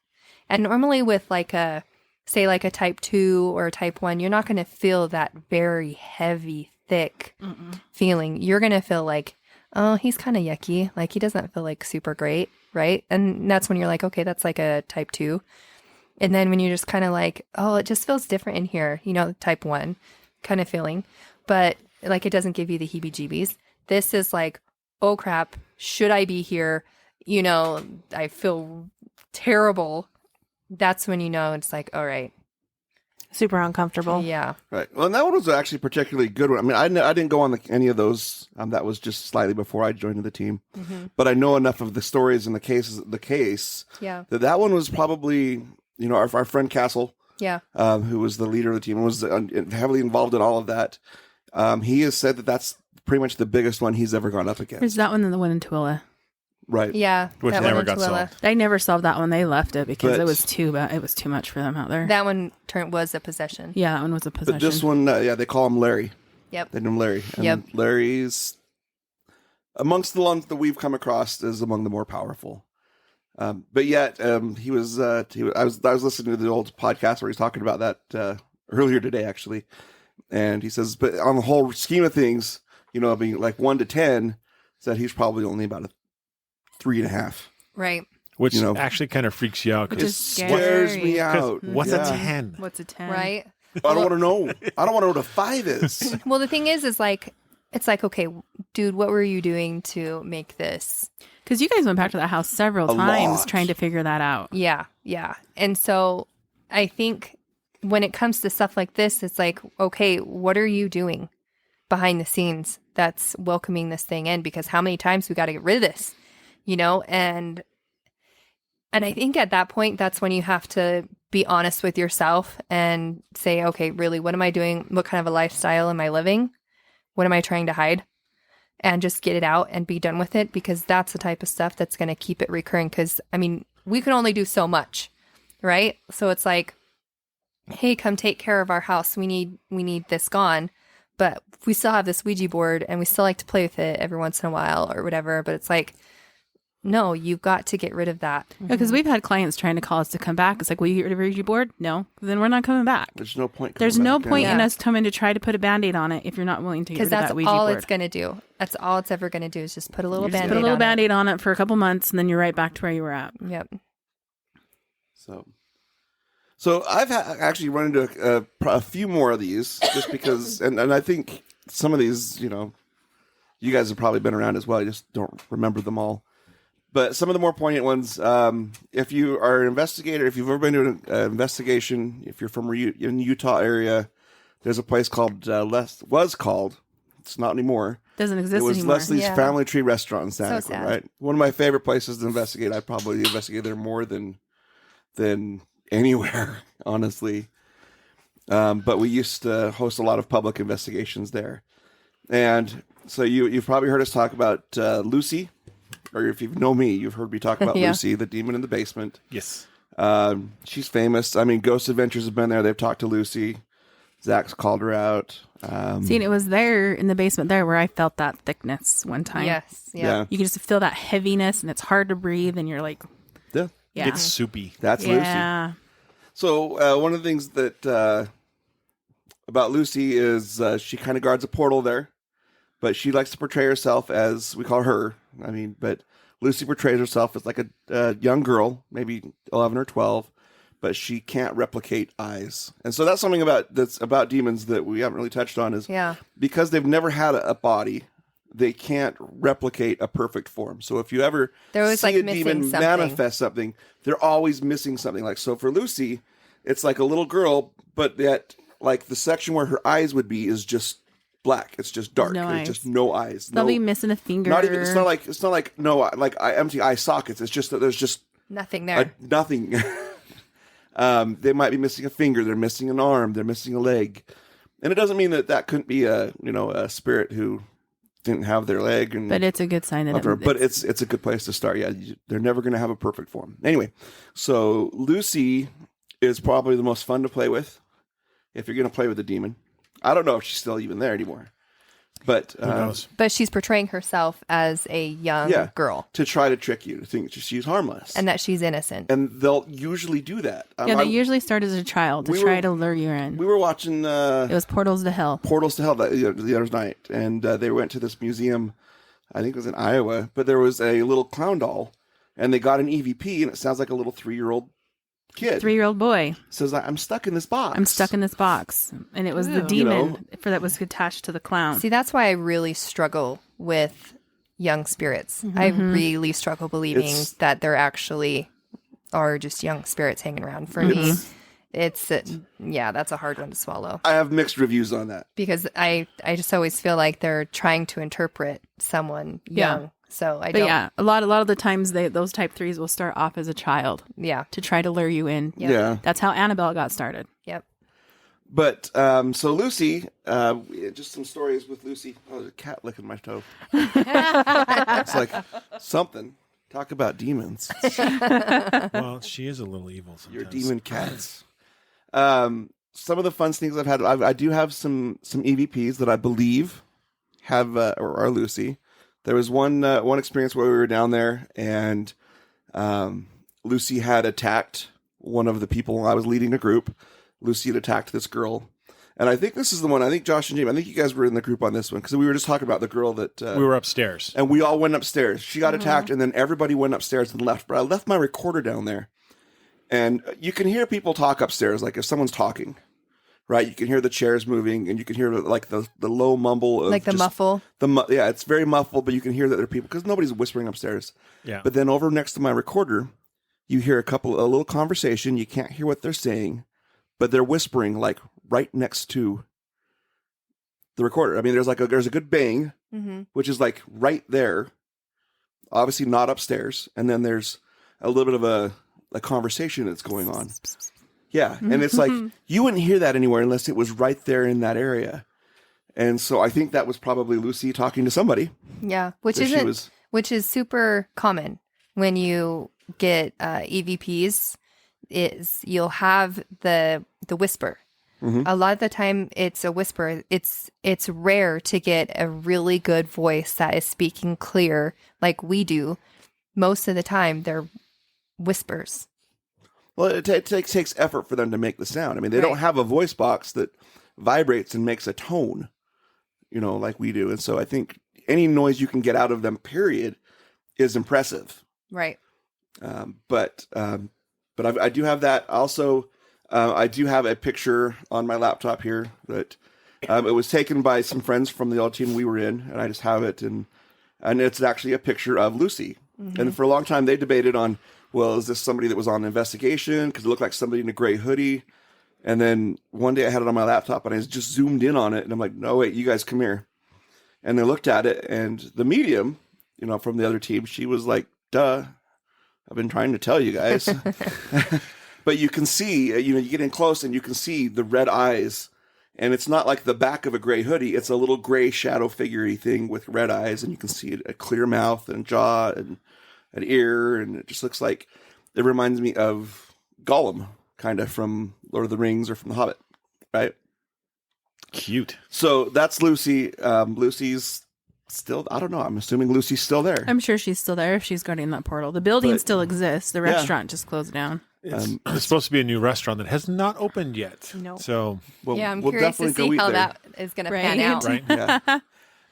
And normally with like a type 2 or a type 1, you're not going to feel that very heavy, thick feeling. You're going to feel like, oh, he's kind of yucky. Like he doesn't feel like super great, right? And that's when you're like, okay, that's like a type 2. And then when you're just kind of like, oh, it just feels different in here, type 1 kind of feeling. But like it doesn't give you the heebie-jeebies. This is like, oh crap, should I be here? I feel terrible. That's when it's like, all right. Super uncomfortable. Yeah. Right. Well, and that one was actually a particularly good one. I mean, I didn't go on any of those. That was just slightly before I joined the team. But I know enough of the stories and the case. Yeah. That one was probably, our friend Castle, Yeah. who was the leader of the team and was heavily involved in all of that. He has said that that's pretty much the biggest one he's ever gone up against. There's that one and the one in Tooele. Right. Yeah. Which that never one in got Tooele. solved. They never solved that one. They left it because But- it was too bad. It was too much for them out there. That one was a possession. Yeah, that one was a possession. But this one, they call him Larry. Yep. They know him Larry. And Yep. Larry's, amongst the ones that we've come across, is among the more powerful. But yet, I was listening to the old podcast where he's talking about that earlier today, actually. And he says, but on the whole scheme of things, being like 1 to 10, said he's probably only about a 3.5. Right. Which actually kind of freaks you out. Which It is scares scary. me out. What's Yeah. a 10? What's a 10? Right. I don't want to know. I don't want to know what a 5 is. Well, the thing is like, it's like, okay, dude, what were you doing to make this? Because you guys went back to that house several A times lot. trying to figure that out. Yeah. Yeah. And so I think when it comes to stuff like this, it's like, okay, what are you doing behind the scenes that's welcoming this thing in? Because how many times we got to get rid of this, and I think at that point, that's when you have to be honest with yourself and say, okay, really, what am I doing? What kind of a lifestyle am I living? What am I trying to hide? And just get it out and be done with it, because that's the type of stuff that's going to keep it recurring. Because, I mean, we can only do so much, right? So it's like, hey, come take care of our house. We need this gone. But we still have this Ouija board and we still like to play with it every once in a while or whatever. But it's like, no, you've got to get rid of that. Because we've had clients trying to call us to come back. It's like, will you get rid of your Ouija board? No. Then we're not coming back. There's no point. There's coming no back. point in Yeah. us coming to try to put a Band-Aid on it if you're not willing to get rid Because of that's that Ouija all board. it's going to do. That's all it's ever going to do is just put a little You just Band-Aid put a little on Band-Aid on it for a couple months, and then you're right back to where you were at. it. Yep. So I've actually run into a few more of these just because, and I think some of these, you guys have probably been around as well. I just don't remember them all. But some of the more poignant ones, if you are an investigator, if you've ever been to an investigation, if you're from in the Utah area, there's a place called, was called, it's not anymore. Doesn't exist It was anymore. Leslie's Yeah. Family Tree Restaurant in Santa So Clara, sad. right? One of my favorite places to investigate. I'd probably investigate there more than than anywhere, honestly. But we used to host a lot of public investigations there. And so you've probably heard us talk about Lucy, or if you know me, you've heard me talk about Yeah. Lucy, the demon in the basement. Yes. She's famous. I mean, Ghost Adventures have been there. They've talked to Lucy. Zach's called her out. See, and it was there in the basement there where I felt that thickness one time. Yes. Yeah. Yeah. You can just feel that heaviness, and it's hard to breathe, and you're like, Yeah. yeah. It's soupy. That's Lucy. Yeah. So one of the things that about Lucy is she kind of guards a portal there, but she likes to portray herself as, we call her, I mean, but Lucy portrays herself as like a young girl, maybe 11 or 12, but she can't replicate eyes. And so that's something that's about demons that we haven't really touched on, is Yeah. because they've never had a body, they can't replicate a perfect form. So if you ever They're always, see like, a missing demon something. manifest something, they're always missing something. Like, so for Lucy, it's like a little girl, but yet like the section where her eyes would be is just black. It's just dark. No There's eyes. just no eyes. They'll No, be missing a finger. not even. It's not like empty eye sockets. It's just that there's just Nothing there. nothing. They might be missing a finger. They're missing an arm. They're missing a leg, and it doesn't mean that couldn't be a spirit who didn't have their leg. And But it's a good sign that but it's a good place to start. Yeah, they're never going to have a perfect form. Anyway, so Lucy is probably the most fun to play with if you're going to play with a demon. I don't know if she's still even there anymore, but Who knows? But she's portraying herself as a young Yeah. girl to try to trick you to think she's harmless, and that she's innocent. and they'll usually do that. yeah, they usually start as a child to we try were- to lure you in. We were watching It was Portals to Hell. Portals to Hell the other night, and they went to this museum. I think it was in Iowa, but there was a little clown doll, and they got an EVP, and it sounds like a little 3-year-old kid. 3-year-old boy. Says, "I'm stuck in this box. I'm stuck in this box. And it was the Yeah. demon that was attached to the clown. See, that's why I really struggle with young spirits. I really struggle believing It's- that there actually are just young spirits hanging around. For me, it's that's a hard one to swallow I have mixed reviews on that. because I just always feel like they're trying to interpret someone Yeah. young. So I But don't. yeah, a lot of the times those type 3s will start off as a child Yeah. to try to lure you in. Yep. Yeah. That's how Annabelle got started. Yep. But so Lucy, just some stories with Lucy. Oh, there's a cat licking my toe. It's like something. Talk about demons. Well, she is a little evil sometimes. Your demon cats. Some of the fun things I've had. I do have some EVPs that I believe have or are Lucy. There was one experience where we were down there, and Lucy had attacked one of the people. I was leading a group. Lucy had attacked this girl. And I think this is the one. I think Josh and James, I think you guys were in the group on this one because we were just talking about the girl that... We were upstairs. and we all went upstairs. She got attacked, and then everybody went upstairs and left. But I left my recorder down there. And you can hear people talk upstairs, like if someone's talking, right? You can hear the chairs moving, and you can hear like the low mumble. Of Like the just muffle. Yeah, it's very muffled, but you can hear that there are people because nobody's whispering upstairs. Yeah. But then over next to my recorder, you hear a little conversation. You can't hear what they're saying, but they're whispering like right next to the recorder. I mean, there's a good bang, Mm-hmm. which is like right there, obviously not upstairs, and then there's a little bit of a conversation that's going on. Yeah, and it's like you wouldn't hear that anywhere unless it was right there in that area. And so I think that was probably Lucy talking to somebody. Yeah, which that she isn't was- which is super common when you get EVPs. Is you'll have the whisper. Mhm. A lot of the time, it's a whisper. It's rare to get a really good voice that is speaking clear like we do. Most of the time, they're whispers. Well, it takes effort for them to make the sound. I mean, they Right. don't have a voice box that vibrates and makes a tone, like we do. And so I think any noise you can get out of them, period, is impressive. Right. But I do have that. Also, I do have a picture on my laptop here that it was taken by some friends from the old team we were in, and I just have it, and it's actually a picture of Lucy. And for a long time, they debated on, well, is this somebody that was on an investigation? Because it looked like somebody in a gray hoodie. And then one day I had it on my laptop, and I just zoomed in on it, and I'm like, no, wait, you guys come here. And they looked at it, and the medium, from the other team, she was like, duh, I've been trying to tell you guys. but you can see, you get in close and you can see the red eyes, and it's not like the back of a gray hoodie. It's a little gray shadow figurey thing with red eyes, and you can see a clear mouth and jaw and an ear, and it just looks like, it reminds me of Gollum, kind of from Lord of the Rings or from The Hobbit, right? Cute. So that's Lucy. Lucy's still, I don't know. I'm assuming Lucy's still there. I'm sure she's still there if she's guarding that portal. The building But- still exists. The Yeah. restaurant just closed down. It's supposed to be a new restaurant that has not opened yet. No. So, Yeah, I'm we'll curious to definitely go see eat how there. that is going to pan Right. out. right.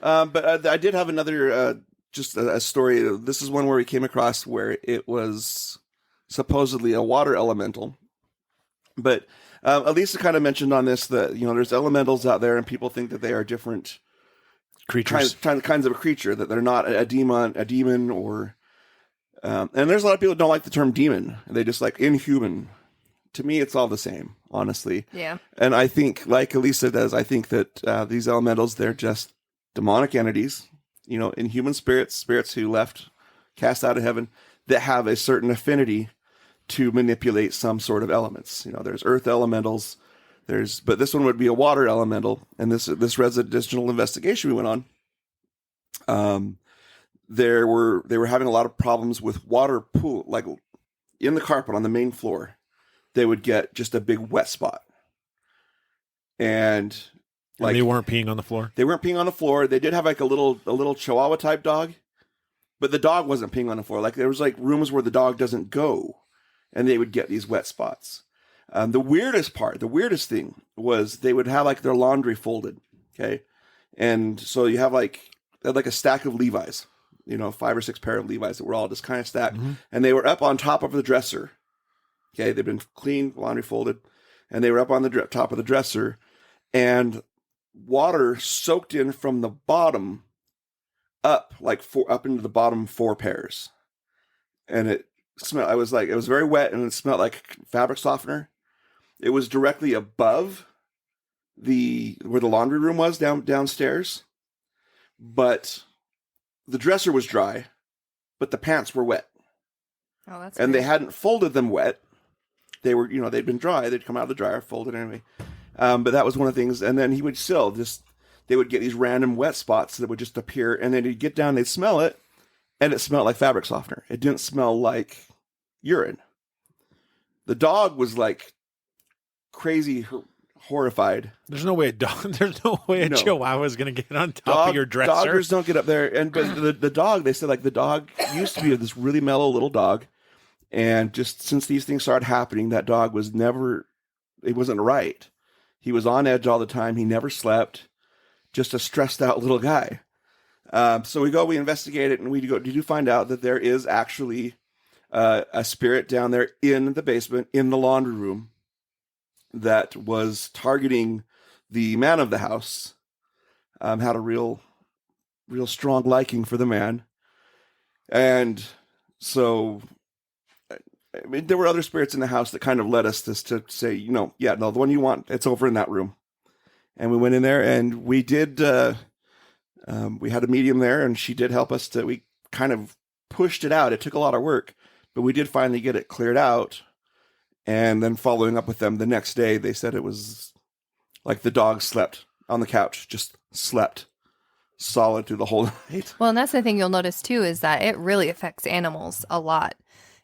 Yeah. But I did have another, just a story. This is one where we came across where it was supposedly a water elemental. But Elisa kind of mentioned on this that, there's elementals out there and people think that they are different Creatures. kinds of a creature, that they're not a demon or, and there's a lot of people who don't like the term demon. They just like inhuman. To me, it's all the same, honestly. Yeah. And I think, like Elisa does, I think that these elementals, they're just demonic entities, inhuman spirits who left, cast out of heaven, that have a certain affinity to manipulate some sort of elements. There's earth elementals, but this one would be a water elemental. And this residential investigation we went on, they were having a lot of problems with water pool, like in the carpet on the main floor. They would get just a big wet spot. And And they weren't peeing on the floor. They weren't peeing on the floor. They did have like a little Chihuahua type dog, but the dog wasn't peeing on the floor. Like there was like rooms where the dog doesn't go, and they would get these wet spots. The weirdest thing was they would have like their laundry folded. Okay. And so you have like a stack of Levi's, 5 or 6 pair of Levi's that were all just kind of stacked, and they were up on top of the dresser. Okay. They've been cleaned, laundry folded, and they were up on the top of the dresser, and water soaked in from the bottom up into the bottom 4 pairs. And it smelled, it was very wet, and it smelled like fabric softener. It was directly above where the laundry room was downstairs, but the dresser was dry, but the pants were wet. Oh, that's And weird. they hadn't folded them wet. They were, they'd been dry. They'd come out of the dryer, folded anyway. But that was one of the things. And then he would they would get these random wet spots that would just appear. And then he'd get down, they'd smell it, and it smelled like fabric softener. It didn't smell like urine. The dog was like crazy horrified. There's no way a No. Chihuahua is going to get on top of your dresser. Doggers don't get up there. But the dog, they said, like, the dog used to be this really mellow little dog. And just since these things started happening, that dog was it wasn't right. He was on edge all the time. He never slept. Just a stressed out little guy. So we investigate it, and we do find out that there is actually a spirit down there in the basement, in the laundry room, that was targeting the man of the house. Had a real strong liking for the man. And so, I mean, there were other spirits in the house that kind of led us to say, the one you want, it's over in that room. And we went in there, and we did, we had a medium there, and she did help us we kind of pushed it out. It took a lot of work, but we did finally get it cleared out. And then following up with them the next day, they said it was like the dog slept on the couch, just slept solid through the whole night. Well, and that's the thing you'll notice too, is that it really affects animals a lot.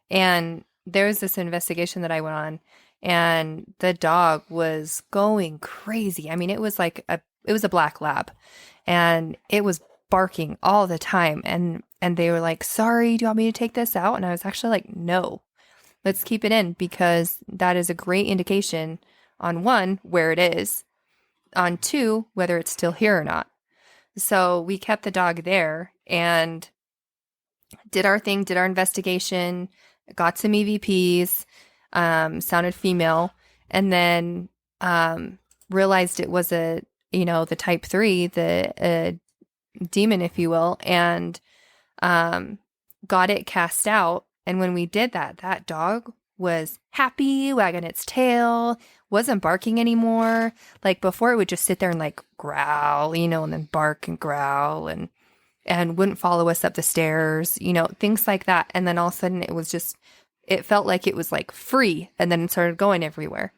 And there was this investigation that I went on, and the dog was going crazy. I mean, it was a black lab, and it was barking all the time. And they were like, "Sorry, do you want me to take this out?" And I was actually like, "No, let's keep it in," because that is a great indication on 1, where it is, on 2, whether it's still here or not. So we kept the dog there and did our thing, did our investigation, got some EVPs, sounded female, and then realized it was the type 3, the demon, if you will, and got it cast out. And when we did that, that dog was happy, wagging its tail, wasn't barking anymore. Like before, it would just sit there and like growl, and then bark and growl and wouldn't follow us up the stairs, things like that. And then all of a sudden it was just it felt like it was like free and then it started going everywhere.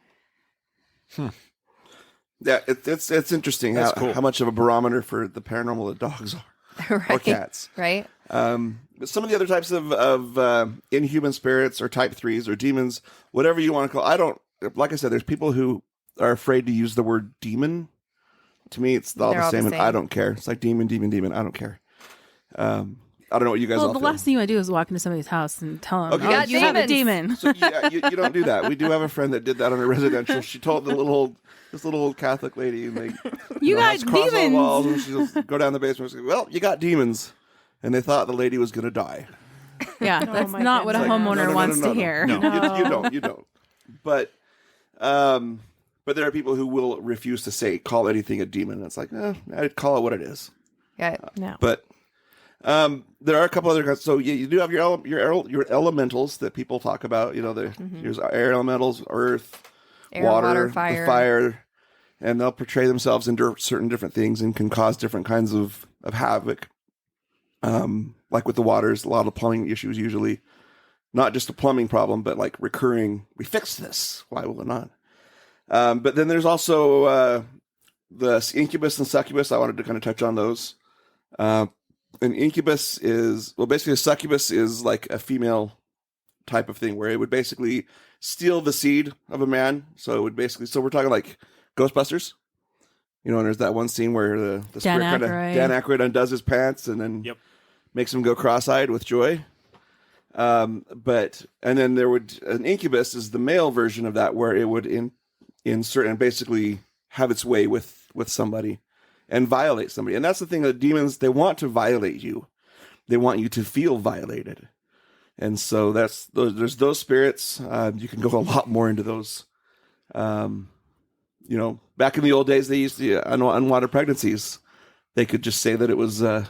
Yeah, it's interesting That's how, cool. how much of a barometer for the paranormal the dogs are, Right. or cats. Right? But some of the other types of inhuman spirits or type 3s or demons, whatever you want to call, I don't, like I said, there's people who are afraid to use the word demon. To me, it's all They're the all the same, and I same. don't care. It's like demon, demon, demon. I don't care. I don't know what you guys Well, all the feel. last thing you want to do is walk into somebody's house and tell them, Okay. oh, Yeah, you have a demons. demon. So, yeah, you don't do that. We do have a friend that did that on a residential. She told this little old Catholic lady, and they You got have to cross all the walls, demons. and she'll go down the basement. And say, well, you got demons, and they thought the lady was going to die. Yeah, Oh, that's my not what a goodness. homeowner No, wants no, to hear. No. You don't. But there are people who will refuse to call anything a demon. It's like, I'd call it what it is. Yeah. No. But there are a couple other kinds. So you do have your elementals that people talk about. You know, there's air elementals, earth, Air, water, fire. the fire, and they'll portray themselves into certain different things and can cause different kinds of havoc. Like with the waters, a lot of plumbing issues usually, not just a plumbing problem, but like recurring. We fixed this. Why will it not? But then there's also the incubus and succubus. I wanted to kind of touch on those. An incubus is, well, basically a succubus is like a female type of thing where it would basically steal the seed of a man. So it would basically, so we're talking like Ghostbusters. You know, and there's that one scene where the Dan spirit kind of, Aykroyd. Dan Aykroyd undoes his pants and then Yep. makes him go cross-eyed with joy. And then an incubus is the male version of that where it would insert and basically have its way with somebody and violate somebody. And that's the thing that demons, they want to violate you. They want you to feel violated. And so there's those spirits. You can go a lot more into those. You know, back in the old days, they used to unwanted pregnancies. They could just say that it was a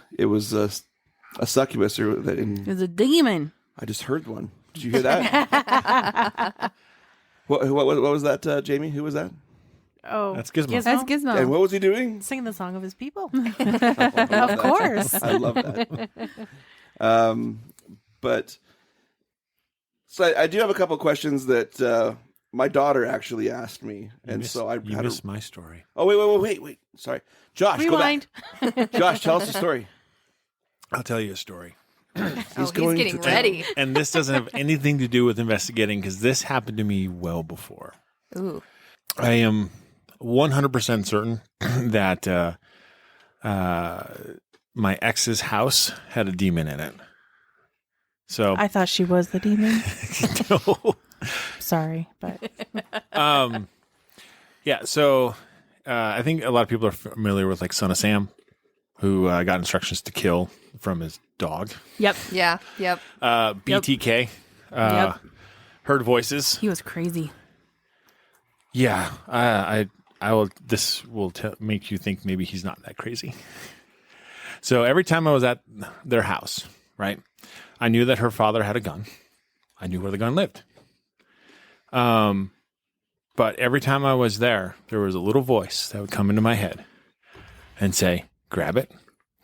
succubus or that. It's a demon. I just heard one. Did you hear that? what was that, Jamie? Who was that? Oh, That's Gizmo. That's Gizmo. And what was he doing? Singing the song of his people. Of course. I love that. But so I do have a couple of questions that my daughter actually asked me, You missed my story. Oh, wait. Sorry, Josh. Rewind. Go back. Josh, tell us the story. I'll tell you a story. He's going getting to- ready. And this doesn't have anything to do with investigating because this happened to me well before. Ooh. I am 100% certain that my ex's house had a demon in it. So, I thought she was the demon. no. Sorry, but Yeah, so I think a lot of people are familiar with like Son of Sam, who got instructions to kill from his dog. Yep. Yeah. Yep. BTK. Yep. Heard voices. He was crazy. Yeah, I will. This will make you think maybe he's not that crazy. So every time I was at their house, right, I knew that her father had a gun. I knew where the gun lived. But every time I was there was a little voice that would come into my head and say, "Grab it,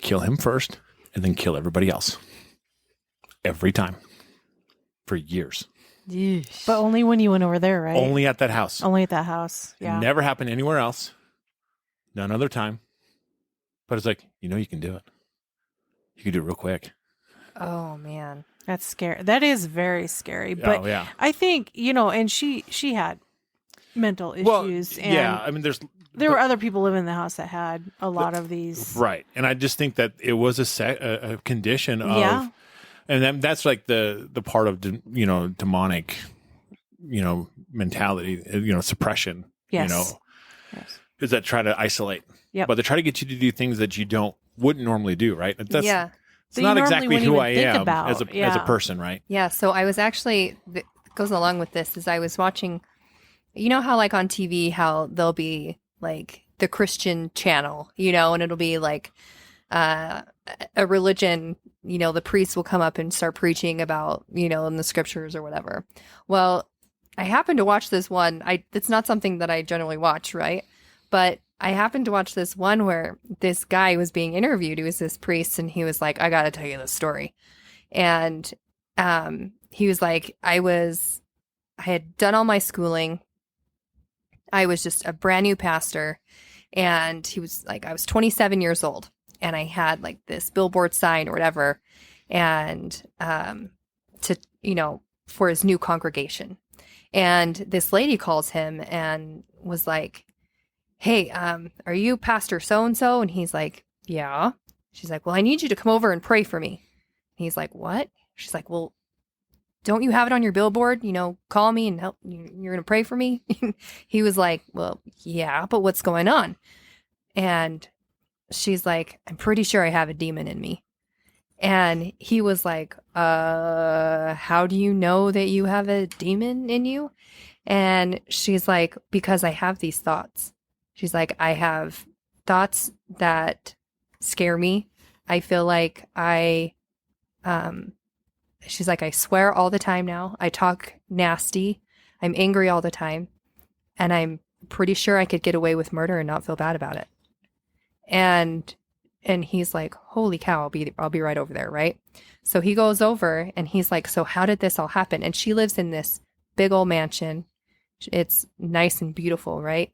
kill him first, and then kill everybody else." Every time, for years. but only when you went over there, right? Only at that house. Only at that house. Yeah. Never happened anywhere else. None other time. But it's like, you can do it. You can do it real quick. Oh man. That's scary. That is very scary. But Oh, yeah. I think, and she had mental issues. And yeah. I mean, there were other people living in the house that had a lot of these. right. And I just think that it was a condition of, Yeah. and that's like the part of, demonic, mentality, suppression, Yes. Yes. is that try to isolate. Yep. But they try to get you to do things that you wouldn't normally do, right? That's, Yeah. It's That you not normally exactly wouldn't who even I think am about. as a Yeah. person, right? Yeah. So I was actually goes along with this is I was watching. You know how like on TV how there'll be like the Christian channel, and it'll be like a religion. The priest will come up and start preaching about in the scriptures or whatever. Well, I happened to watch this one. It's not something that I generally watch, right? But I happened to watch this one where this guy was being interviewed. He was this priest, and he was like, "I got to tell you this story," and he was like, I had done all my schooling. I was just a brand new pastor. And he was like, I was 27 years old and I had like this billboard sign or whatever. And, to, for his new congregation. And this lady calls him and was like, hey, are you Pastor so-and-so? And he's like, yeah. She's like, well, I need you to come over and pray for me. And he's like, what? She's like, well, don't you have it on your billboard? Call me and help. You're going to pray for me. He was like, well, yeah, but what's going on? And she's like, I'm pretty sure I have a demon in me. And he was like, how do you know that you have a demon in you? And she's like, because I have these thoughts. She's like, I have thoughts that scare me. I feel like she's like, I swear all the time now. I talk nasty. I'm angry all the time. And I'm pretty sure I could get away with murder and not feel bad about it. And he's like, holy cow, I'll be right over there, right? So he goes over and he's like, so how did this all happen? And she lives in this big old mansion. It's nice and beautiful, right?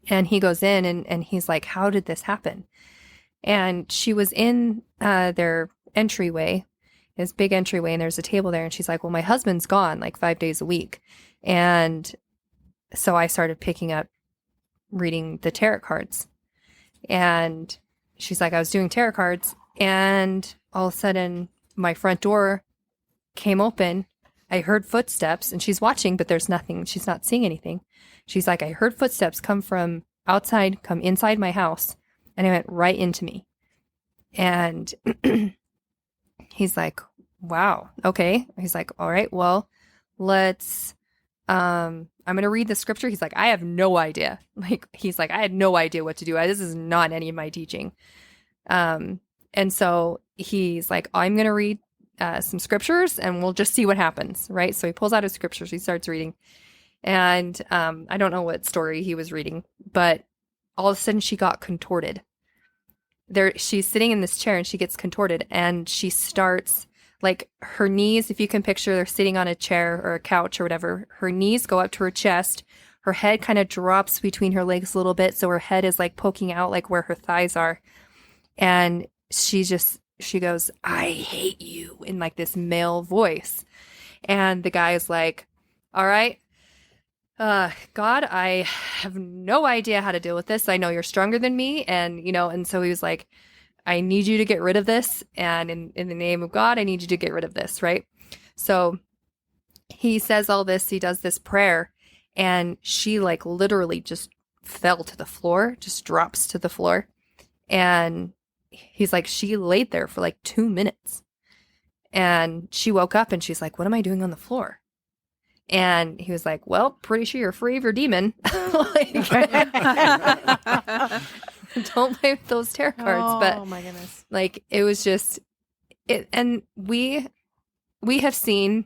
And he goes in and he's like, how did this happen? And she was in their entryway, this big entryway, and there's a table there. And she's like, well, my husband's gone like 5 days a week. And so I started picking up reading the tarot cards. And she's like, I was doing tarot cards, and all of a sudden my front door came open. I heard footsteps, and she's watching, but there's nothing. She's not seeing anything. She's like, I heard footsteps come from outside, come inside my house, and it went right into me. And he's like, wow, okay. He's like, all right, well, let's, I'm going to read the scripture. He's like, I have no idea. He's like, I had no idea what to do. This is not any of my teaching. And so he's like, I'm going to read some scriptures and we'll just see what happens. Right. So he pulls out his scriptures. He starts reading. And I don't know what story he was reading, but all of a sudden she got contorted. She's sitting in this chair and she gets contorted and she starts, like, her knees, if you can picture, they're sitting on a chair or a couch or whatever. Her knees go up to her chest. Her head kind of drops between her legs a little bit. So her head is like poking out like where her thighs are. And she goes, I hate you, in like this male voice. And the guy is like, all right, God, I have no idea how to deal with this. I know you're stronger than me. And, and so he was like, I need you to get rid of this. And in the name of God, I need you to get rid of this. Right. So he says all this, he does this prayer, and she like literally just fell to the floor, just drops to the floor. And he's like, she laid there for like 2 minutes and she woke up and she's like, what am I doing on the floor? And he was like, well, pretty sure you're free of your demon. Don't play with those tarot cards. But oh my goodness, like, it was just it. And we have seen,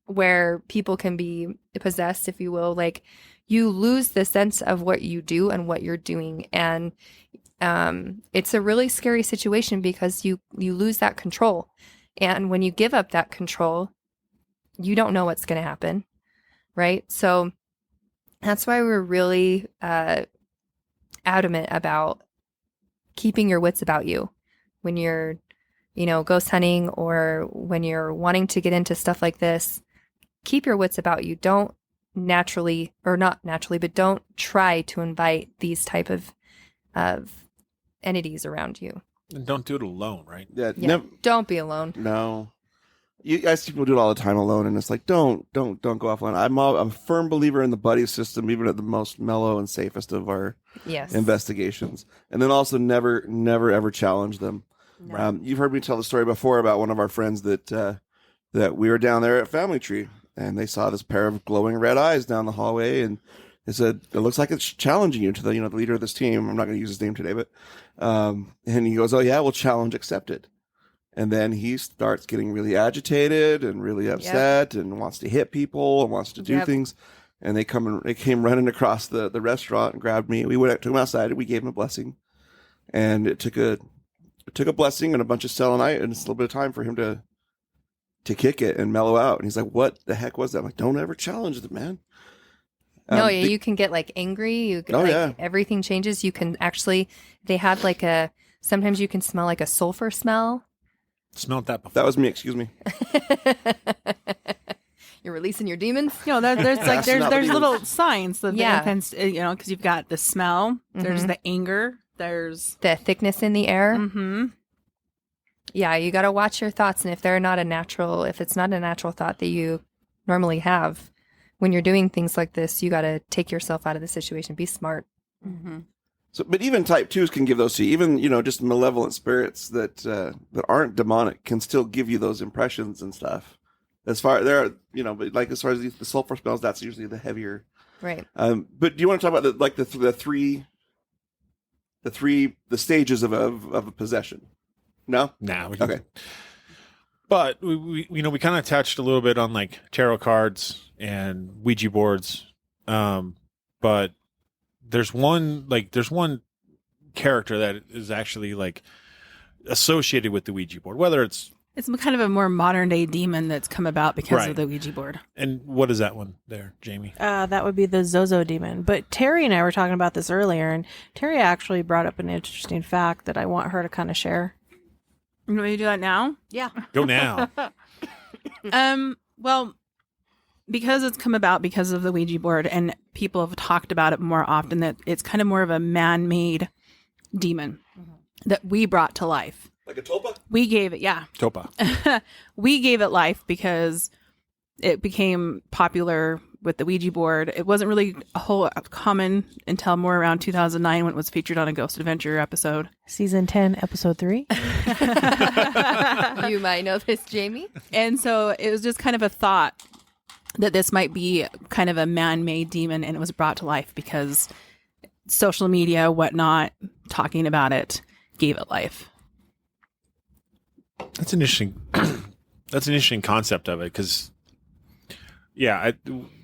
where people can be possessed, if you will. Like, you lose the sense of what you do and what you're doing. And it's a really scary situation because you lose that control. And when you give up that control, you don't know what's going to happen. Right. So that's why we're really adamant about keeping your wits about you when you're, ghost hunting, or when you're wanting to get into stuff like this. Keep your wits about you. Don't naturally, or not naturally, but don't try to invite these type of entities around you. And don't do it alone, right? Yeah. Don't be alone. No. I see people do it all the time alone, and it's like, don't go off alone. I'm a firm believer in the buddy system, even at the most mellow and safest of our investigations. And then also never ever challenge them. No. You've heard me tell the story before about one of our friends that we were down there at Family Tree, and they saw this pair of glowing red eyes down the hallway, and they said, it looks like it's challenging you, to the the leader of this team. I'm not going to use his name today, but and he goes, oh yeah, well, challenge accepted. And then he starts getting really agitated and really upset and wants to hit people and wants to do things. And they came running across the restaurant and grabbed me. We went to him outside and we gave him a blessing. And it took a blessing and a bunch of selenite and a little bit of time for him to to kick it and mellow out. And he's like, "What the heck was that?" I'm like, "Don't ever challenge it, man." No, yeah, you can get like angry. You can, Oh, like, yeah. everything changes. You can actually, they have like sometimes you can smell like a sulfur smell. Smelled that before. That was me. Excuse me. You're releasing your demons. You know, there's like That's not there's what he little signs that Yeah. you know, because you've got the smell, there's Mhm. the anger, there's The thickness in the air. mm-hmm. Yeah, you got to watch your thoughts, and if it's not a natural thought that you normally have when you're doing things like this, you got to take yourself out of the situation. Be smart. Mm-hmm. So, but even type 2s can give those to you. Even, just malevolent spirits that aren't demonic can still give you those impressions and stuff. As far but like as far as the sulfur smells, that's usually the heavier. Right. But do you want to talk about the stages of a possession? No. Nah. Okay. But we kind of touched a little bit on like tarot cards and Ouija boards. But there's one character that is actually like associated with the Ouija board, whether it's kind of a more modern day demon that's come about because Right. of the Ouija board. and what is that one there, Jamie? That would be the Zozo demon. But Terry and I were talking about this earlier, and Terry actually brought up an interesting fact that I want her to kind of share. You want me to do that now? Yeah. Go now. Well, because it's come about because of the Ouija board, and people have talked about it more often, that it's kind of more of a man-made demon that we brought to life. Like a tulpa? We gave it, yeah. Topa. We gave it life because it became popular with the Ouija board. It wasn't really a whole common until more around 2009 when it was featured on a Ghost Adventure episode. Season 10, episode 3. You might know this, Jamie. And so it was just kind of a thought that this might be kind of a man-made demon, and it was brought to life because social media, whatnot, talking about it, gave it life. That's an interesting. That's an interesting concept of it because,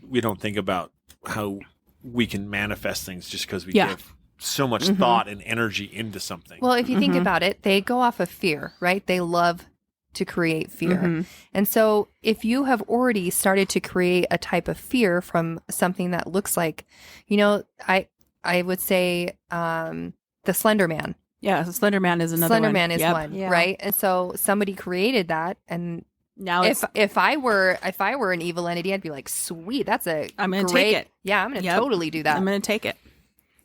we don't think about how we can manifest things just because we Yeah. give so much thought and energy into something. Well, if you think Mhm. about it, they go off of fear, right? They love to create fear. Mhm. And so if you have already started to create a type of fear from something that looks like, I would say the Slender Man. Yeah, so Slender Man is another Slender one. Man is Yep. one, Yeah. right? And so somebody created that, and Now it's, if I were an evil entity, I'd be like, sweet, that's a I'm gonna great, take it. Yeah, I'm gonna Yep. totally do that. I'm going to take it.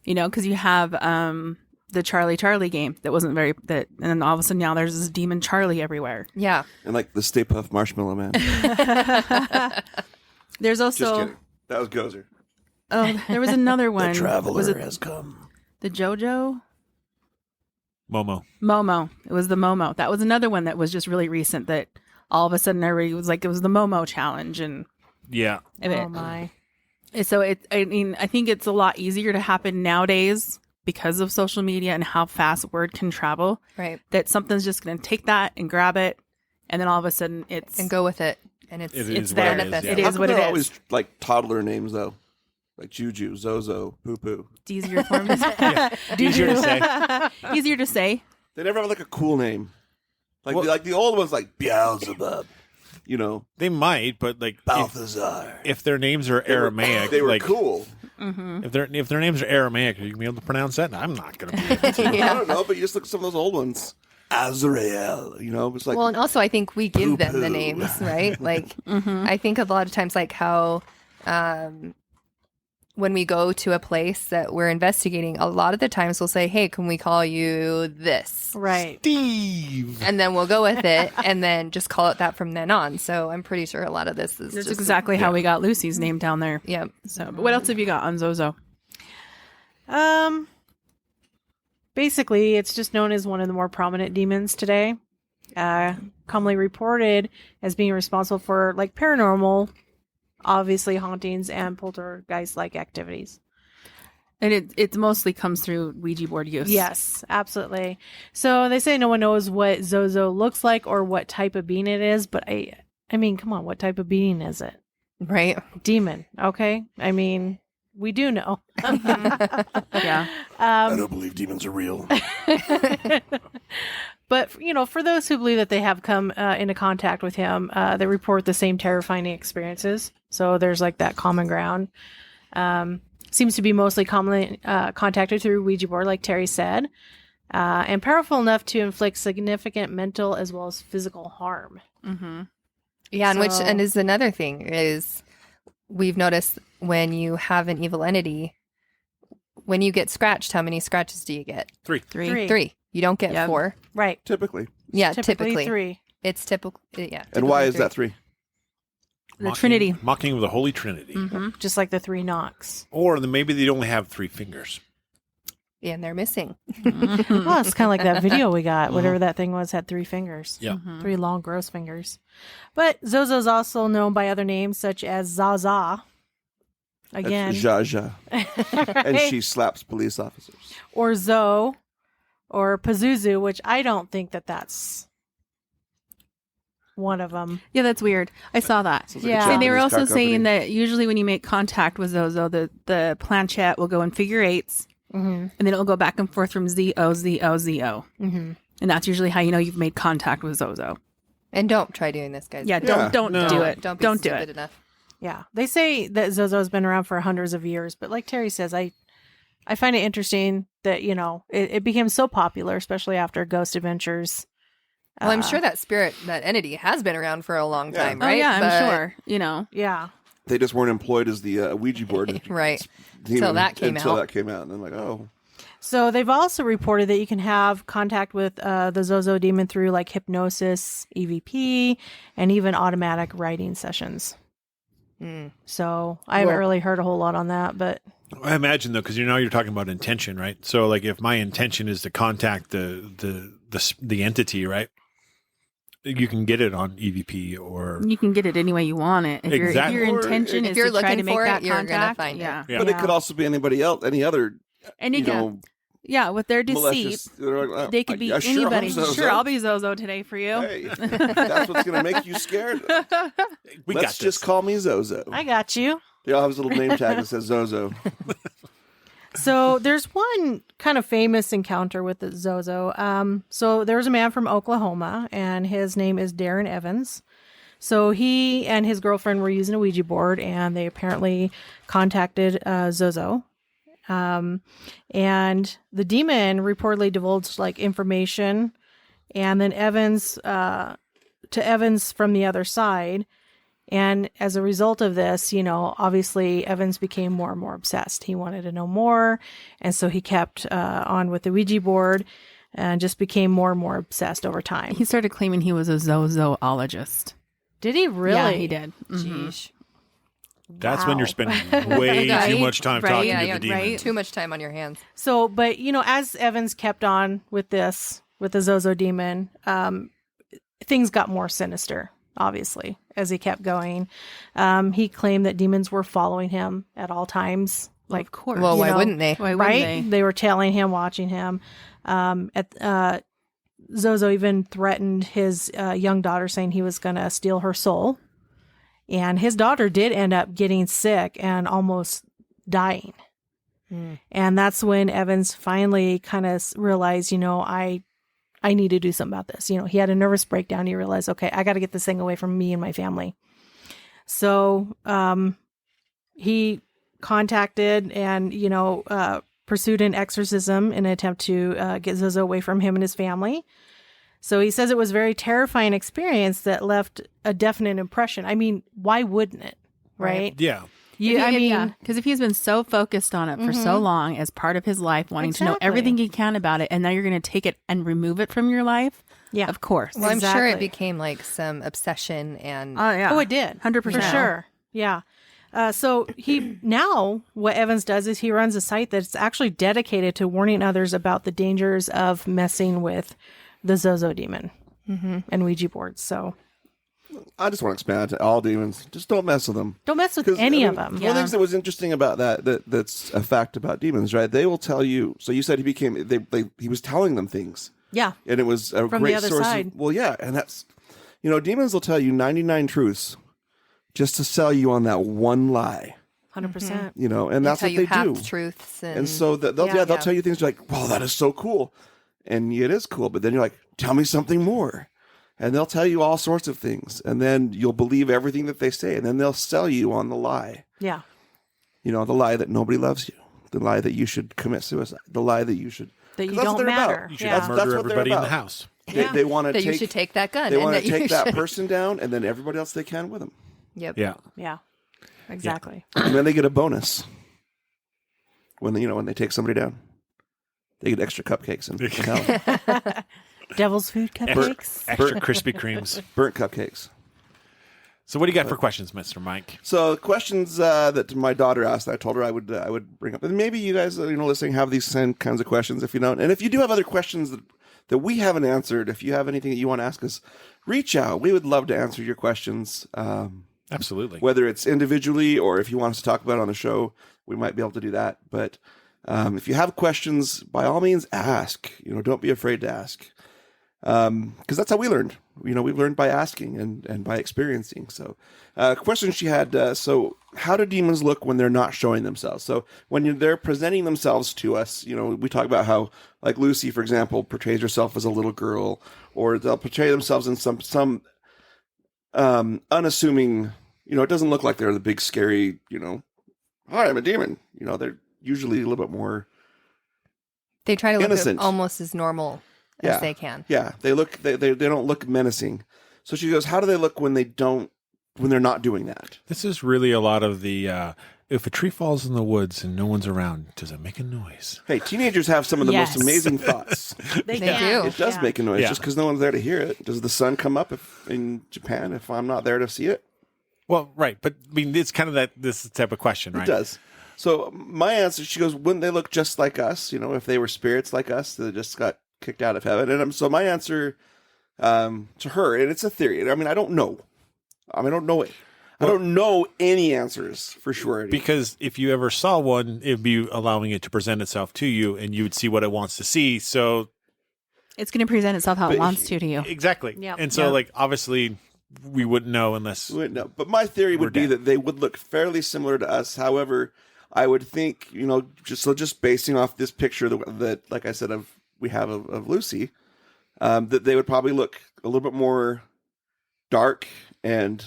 Because you have the Charlie game that wasn't very, and then all of a sudden now there's this demon Charlie everywhere. Yeah. And like the Stay Puft Marshmallow Man. There's Just also, kidding. That was Gozer. there was another one. Was it has come. the JoJo? Momo. Momo. It was the Momo. That was another one that was just really recent that all of a sudden everybody was like, it was the Momo challenge. And Yeah. Oh, my. so I think it's a lot easier to happen nowadays because of social media and how fast word can travel, Right. that something's just going to take that and grab it. And then all of a sudden it's, And go with it. And it's It it's is there. what it is, yeah. It How is come what it they're is. always like toddler names though? Like Juju, Zozo, Poo Poo. It's easier for me. Easier to say. Easier to say. They never have like a cool name. Like Well- the old ones like Beelzebub. They might, but like Balthazar. if their names are Aramaic, They were like cool. Mm-hmm. if their names are Aramaic, are you gonna be able to pronounce that? I'm not gonna be able to. I don't know, but you just look at some of those old ones. Azrael, it's like well, and also I think we give them the Poo-poo. names, right? Like Mm-hmm. I think a lot of times like how when we go to a place that we're investigating, a lot of the times we'll say, "Hey, can we call you this?" Right. Steve. And then we'll go with it and then just call it that from then on. So I'm pretty sure a lot of this is That's just exactly how we got Lucy's name down there. yeah. So, but what else have you got on Zozo? Basically, it's just known as one of the more prominent demons today. Commonly reported as being responsible for like paranormal, obviously hauntings and poltergeist-like activities. And it mostly comes through Ouija board use. Yes, absolutely. So they say no one knows what Zozo looks like or what type of being it is, but I mean, come on, what type of being is it? Right. Demon, okay? I mean, we do know. Yeah. I don't believe demons are real. But, you know, for those who believe that they have come into contact with him, they report the same terrifying experiences. So there's like that common ground. Seems to be mostly commonly contacted through Ouija board, like Terry said, and powerful enough to inflict significant mental as well as physical harm. Mm-hmm. Yeah, and So- and is another thing is we've noticed when you have an evil entity, when you get scratched, how many scratches do you get? 3. Three. 3. You don't get Yep. 4. Right. Typically. Yeah, Typically typically. 3. It's typical. Yeah. And why typically is that 3? The Trinity. Mocking of the Holy Trinity. Mm-hmm. Just like the 3 knocks. Or maybe they only have 3 fingers. And they're missing. Well, it's kind of like that video we got. Whatever that thing was had 3 fingers. Yeah. 3 long, gross fingers. But Zozo's also known by other names such as Zaza. Again. That's Zsa Zsa. And Right? she slaps police officers. Or Zo. Or Pazuzu, which I don't think that that's one of them. Yeah, that's weird. I saw that. Sounds like a Yeah. And they were Japanese also car saying company. that usually when you make contact with Zozo, the planchette will go in figure 8s, Mm-hmm. and then it'll go back and forth from Z-O, Z-O, Z-O. Mm-hmm. And that's usually how you know you've made contact with Zozo. And don't try doing this, guys. Yeah, Yeah. don't No. do it. Don't be do stupid it. enough. Yeah. They say that Zozo's been around for hundreds of years, but like Terry says, I find it interesting that, you know, it became so popular, especially after Ghost Adventures. Well, I'm sure that spirit, that entity has been around for a long Yeah. time, Oh, right? yeah, But- I'm sure. You know. Yeah. They just weren't employed as the Ouija board. Right. demon Until that came Until out. that came out. And then like, oh. So they've also reported that you can have contact with the Zozo demon through like hypnosis, EVP, and even automatic writing sessions. Mm. So I haven't Well- really heard a whole lot on that, but I imagine though, because you're talking about intention, right? So like, if my intention is to contact the entity, right? You can get it on EVP or You can get it any way you want it. If, Exactly. your Or intention if is you're to try looking to make for it, that you're gonna contact, find it. yeah. Yeah. But it could also be anybody else, any other, And you know, yeah, with their deceit, malicious. They're like, oh, they could be yeah, sure, I'm anybody. Zozo. Sure, I'll be Zozo today for you. Hey, that's what's going to make you scared. we Let's got just call me Zozo. I got you. They all have his little name tag that says Zozo. So there's one kind of famous encounter with the Zozo. So there was a man from Oklahoma, and his name is Darren Evans. So he and his girlfriend were using a Ouija board, and they apparently contacted Zozo. And the demon reportedly divulged like information, and then Evans to Evans from the other side. And as a result of this, you know, obviously Evans became more and more obsessed. He wanted to know more. And so he kept on with the Ouija board and just became more and more obsessed over time. He started claiming he was a Zozoologist. Did he really? Yeah, he did. Mhm. Jeez. That's when Wow. you're spending way Right, too much time right, talking Yeah, to yeah, the demon. right. Too much time on your hands. So, but, you know, as Evans kept on with this, with the Zozo demon, things got more sinister, obviously, as he kept going. He claimed that demons were following him at all times. Like, of course. Well, you why know, wouldn't they? Why wouldn't Right? They were tailing him, watching him. Zozo even threatened his young daughter, saying he was going to steal her soul. And his daughter did end up getting sick and almost dying. Hmm. And that's when Evans finally kind of realized, you know, I need to do something about this. You know, he had a nervous breakdown. He realized, okay, I got to get this thing away from me and my family. So he contacted and, you know, pursued an exorcism in an attempt to get Zozo away from him and his family. So he says it was a very terrifying experience that left a definite impression. I mean, why wouldn't it? Right? Yeah. Because if he's been so focused on it for so long as part of his life, wanting to know Exactly. everything he can about it, and now you're going to take it and remove it from your life, Yeah. of course. Well, I'm sure it Exactly. became like some obsession and Yeah. Oh, it did. 100%. For sure. Yeah. So he now what Evans does is he runs a site that's actually dedicated to warning others about the dangers of messing with the Zozo demon and Ouija boards. So I just want to expand to all demons. Just don't mess with them. don't mess with 'Cause, any I of mean, them. One of the things that was interesting about that's a fact about demons, right? They will tell you. So you said he was telling them things, Yeah. and it was a From the great other source. side. Well, yeah, and that's, you know, demons will tell you 99 truths just to sell you on that one lie, 100%. you know, and they that's tell what you they half do. truths And so they'll Yeah. tell you things like, "Wow, that is so cool," and it is cool. But then you're like, tell me something more. And they'll tell you all sorts of things. And then you'll believe everything that they say. And then they'll sell you on the lie. Yeah. You know, the lie that nobody loves you. The lie that you should commit suicide. The lie that you should... That you that's what don't they're matter. about. You should Yeah. murder That's what everybody they're in the about. house. They want to That take... you should take that gun. They and want that to you take that should- person down, and then everybody else they can with them. Yep. Yeah. Yeah. Exactly. And then they get a bonus when when they take somebody down. They get extra cupcakes and hell, Devil's food cupcakes. Extra Krispy Kremes. burnt cupcakes. So what do you got for questions, Mr. Mike? So questions that my daughter asked, I told her I would bring up, and maybe you guys listening have these same kinds of questions. If you don't, and if you do have other questions that we haven't answered, if you have anything that you want to ask us, reach out. We would love to answer your questions. Absolutely. Whether it's individually or if you want us to talk about it on the show, we might be able to do that. But if you have questions, by all means, ask. Don't be afraid to ask, because that's how we learned. We've learned by asking and by experiencing. So, question she had: so how do demons look when they're not showing themselves? So when they're presenting themselves to us, we talk about how, like Lucy, for example, portrays herself as a little girl, or they'll portray themselves in some unassuming. It doesn't look like they're the big scary. Hi, I'm a demon. They're usually a little bit more. They try to look innocent. almost as normal as they can. Yeah, they don't look menacing. So she goes, how do they look when they're not doing that? This is really a lot of the if a tree falls in the woods and no one's around, does it make a noise? Hey, teenagers have some of the Yes. most amazing thoughts. They They can. do. It does Yeah. make a noise Yeah. just because no one's there to hear it. Does the sun come up in Japan if I'm not there to see it? Well, right, but I mean, it's kind of this type of question, right? It does. So my answer, she goes, wouldn't they look just like us? If they were spirits like us that just got kicked out of heaven. And so my answer to her, and it's a theory. I mean, I don't know. I don't know it. I don't know any answers for sure. Because if you ever saw one, it'd be allowing it to present itself to you, and you would see what it wants to see. So It's going to present itself how But it wants to you. exactly, Yep. and so obviously we wouldn't know unless No, but my theory would be dead. that they would look fairly similar to us. However, I would think, just basing off this picture that like I said, we have of Lucy, that they would probably look a little bit more dark and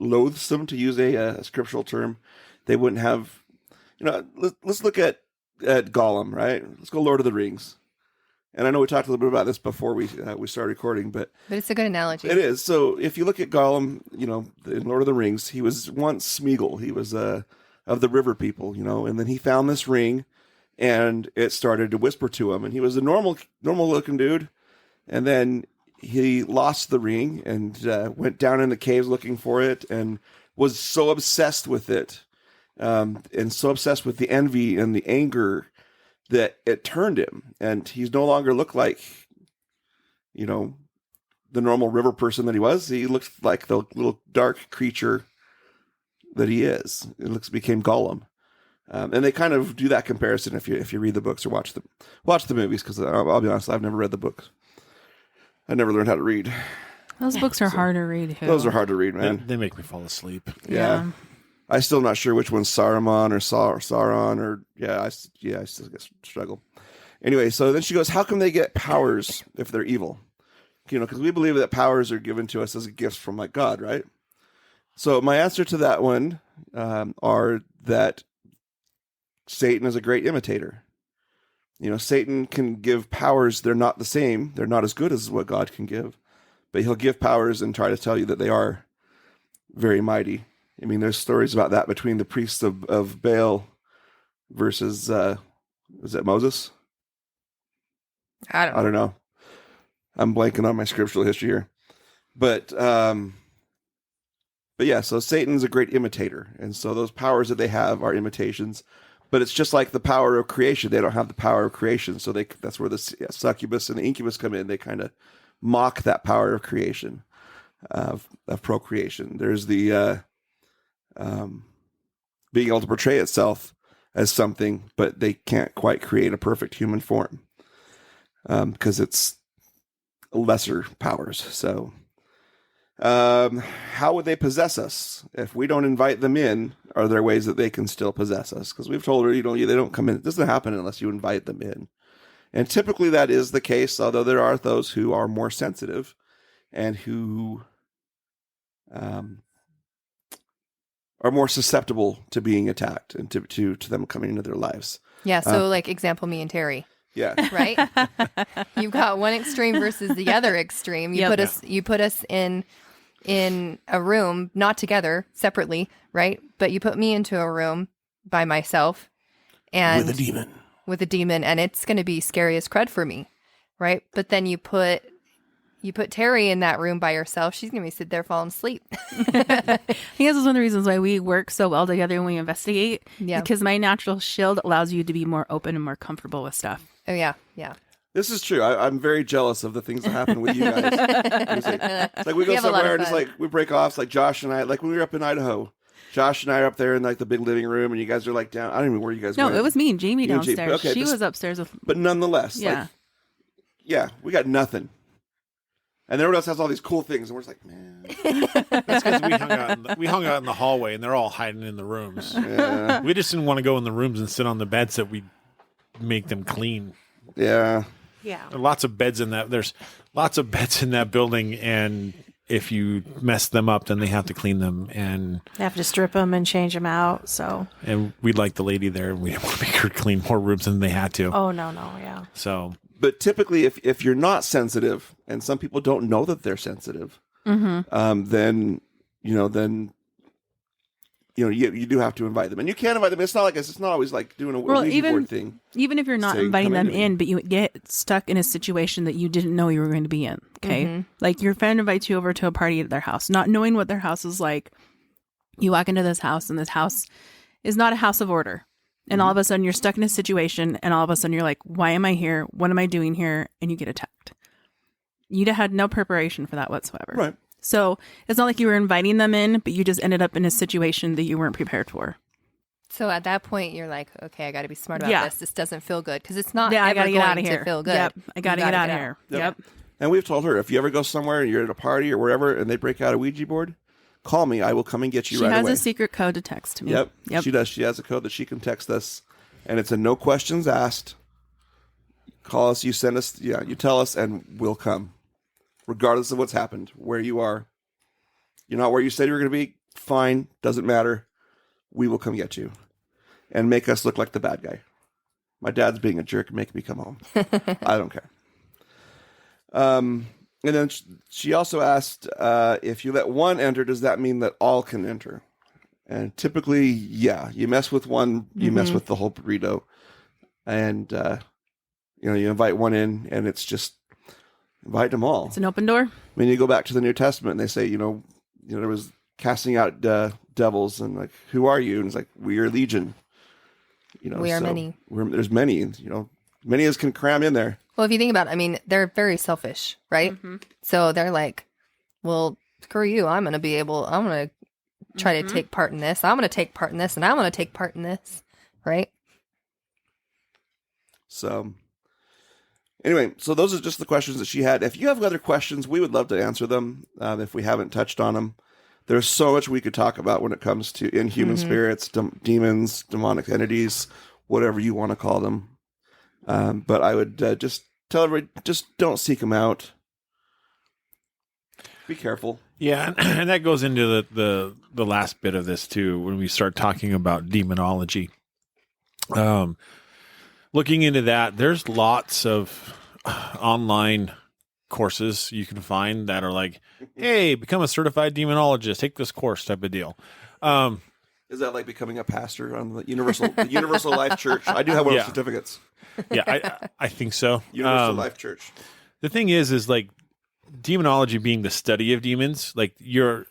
loathsome, to use a scriptural term. They wouldn't have, let's look at Gollum, right? Let's go Lord of the Rings. And I know we talked a little bit about this before we started recording, but it's a good analogy. it is. So if you look at Gollum, in Lord of the Rings, he was once Smeagol. He was of the river people, and then he found this ring, and it started to whisper to him. And he was a normal looking dude, and then he lost the ring and went down in the caves looking for it, and was so obsessed with it, and so obsessed with the envy and the anger that it turned him, and he's no longer looked like, the normal river person that he was. He looked like the little dark creature that he is. It became Gollum, and they kind of do that comparison if you read the books or watch the movies. Because I'll be honest, I've never read the books. I never learned how to read. Those books are hard to read. Those are hard to read, they, man. they make me fall asleep. Yeah. I'm still not sure which one's Saruman or Sauron or I still struggle. Anyway, so then she goes, how come they get powers if they're evil? Because we believe that powers are given to us as gifts from God, right? So my answer to that one are that Satan is a great imitator. Satan can give powers. They're not the same. They're not as good as what God can give, but he'll give powers and try to tell you that they are very mighty. I mean, there's stories about that between the priests of Baal versus, is it Moses? I don't know. I don't know. I'm blanking on my scriptural history here. But yeah, so Satan's a great imitator. And so those powers that they have are imitations. But it's just like the power of creation. They don't have the power of creation. So that's where the succubus and the incubus come in. They kind of mock that power of creation, of procreation. There's the being able to portray itself as something, but they can't quite create a perfect human form because it's lesser powers. So how would they possess us if we don't invite them in? Are there ways that they can still possess us? Because we've told her, they don't come in. It doesn't happen unless you invite them in. And typically that is the case, although there are those who are more sensitive and who are more susceptible to being attacked and to them coming into their lives. Yeah. So, like, example, me and Terry, Yeah. right? You've got one extreme versus the other extreme. You Yep. put us in a room, not together, separately, right? But you put me into a room by myself and With a demon. and it's going to be scary as crud for me, right? But then you put Terry in that room by herself, she's going to be sitting there falling asleep. I think this is one of the reasons why we work so well together when we investigate. Yeah. Because my natural shield allows you to be more open and more comfortable with stuff. Oh, yeah. Yeah. This is true. I'm very jealous of the things that happen with you guys. It's like we go We have a lot somewhere of and it's fun. like we break off. It's like Josh and I, like when we were up in Idaho, Josh and I are up there in like the big living room and you guys are like down. I don't even know where you guys No, went. it was me and Jamie You and Jamie. downstairs. Okay, She this- was upstairs with. But nonetheless, Yeah. like, yeah, we got nothing. And everyone else has all these cool things, and we're just like, man. That's because we hung out in the hallway, and they're all hiding in the rooms. Yeah. We just didn't want to go in the rooms and sit on the beds that we make them clean. Yeah. Yeah. There are lots of beds in that. There's lots of beds in that building, and if you mess them up, then they have to clean them. And They have to strip them and change them out. So, we liked the lady there, and we didn't want to make her clean more rooms than they had to. oh, no, yeah. So But typically, if you're not sensitive, and some people don't know that they're sensitive, then you do have to invite them, and you can invite them. It's not always like doing a Well, Ouija board thing. Even if you're not Saying, inviting "Come them into me." in, but you get stuck in a situation that you didn't know you were going to be in. Okay. Like your friend invites you over to a party at their house, not knowing what their house is like. You walk into this house, and this house is not a house of order. And all of a sudden you're stuck in a situation, and all of a sudden you're like, why am I here? What am I doing here? And you get attacked. You had no preparation for that whatsoever. Right. So it's not like you were inviting them in, but you just ended up in a situation that you weren't prepared for. So at that point, you're like, okay, I got to be smart about Yeah. this. This doesn't feel good because it's not Yeah, I ever gotta going get out of to here. feel good. Yep, I gotta You get out of out. here. Yep. Yep. And we've told her, if you ever go somewhere and you're at a party or wherever, and they break out a Ouija board, call me. I will come and get you She right has away. a secret code to text to me. Yep. Yep. She does. She has a code that she can text us, and it's a no questions asked. Call us, you send us, you tell us, and we'll come, regardless of what's happened, where you are. You're not where you said you were going to be. Fine, doesn't matter. We will come get you, and make us look like the bad guy. My dad's being a jerk, make me come home. I don't care. And then she also asked, if you let one enter, does that mean that all can enter? And typically, yeah, you mess with one, you mess with the whole burrito. And, you invite one in, and it's just invite them all. It's an open door. I mean, you go back to the New Testament, and they say, there was casting out devils, and like, who are you? And it's like, we are legion. We are many. There's many, many as can cram in there. Well, if you think about it, I mean, they're very selfish, right? So they're like, well, screw you. I'm going to try to take part in this. I'm going to take part in this, and I'm going to take part in this, right? So, anyway, so those are just the questions that she had. If you have other questions, we would love to answer them if we haven't touched on them. There's so much we could talk about when it comes to inhuman spirits, demons, demonic entities, whatever you want to call them. But I would just tell everybody, just don't seek them out. Be careful. yeah, and that goes into the last bit of this too when we start talking about demonology. Looking into that, there's lots of online courses you can find that are like, hey, become a certified demonologist, take this course type of deal. Is that like becoming a pastor on the Universal Life Church? I do have one of Yeah. those certificates. Yeah, I think so. Universal Life Church. The thing is like demonology being the study of demons, like the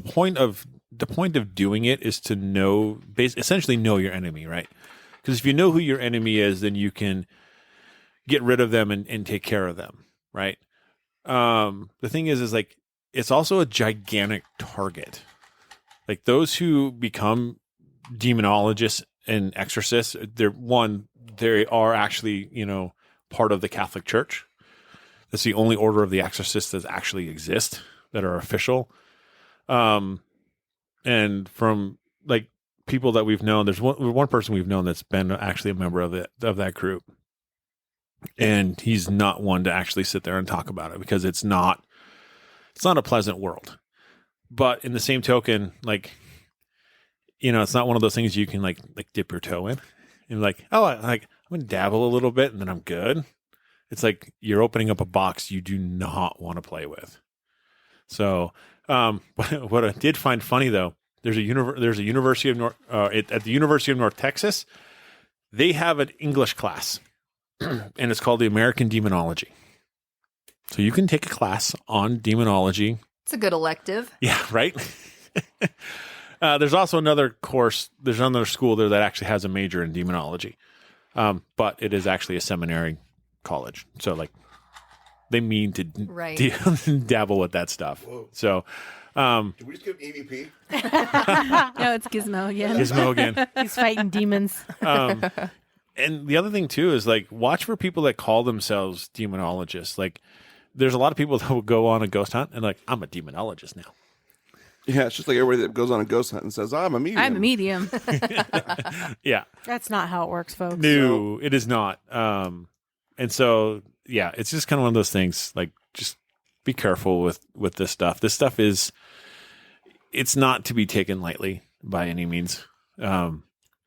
point of doing it is to essentially know your enemy, right? Because if you know who your enemy is, then you can get rid of them and take care of them, right? The thing is like, it's also a gigantic target. Like those who become demonologists and exorcists, they are actually, part of the Catholic Church. That's the only order of the exorcists that actually exist, that are official. And from like people that we've known, there's one person we've known that's been actually a member of that group. And he's not one to actually sit there and talk about it because it's not a pleasant world. But in the same token, like, it's not one of those things you can like dip your toe in and like, oh, I'm going to dabble a little bit and then I'm good. It's like you're opening up a box you do not want to play with. So, what I did find funny though, there's a University of at the University of North Texas, they have an English class. And it's called the American Demonology. So you can take a class on demonology. It's a good elective. Yeah, right? There's also another course. There's another school there that actually has a major in demonology. But it is actually a seminary college. So, like, they mean to Right. dabble with that stuff. Whoa. So, Did we just give EVP? No, it's Gizmo again. Gizmo again. He's fighting demons. And the other thing too is like watch for people that call themselves demonologists. Like there's a lot of people that will go on a ghost hunt and like, I'm a demonologist now. Yeah, it's just like everybody that goes on a ghost hunt and says, I'm a medium. I'm a medium. Yeah. That's not how it works, folks. No, it is not. And so yeah, it's just kind of one of those things. Like just be careful with this stuff. This stuff it's not to be taken lightly by any means.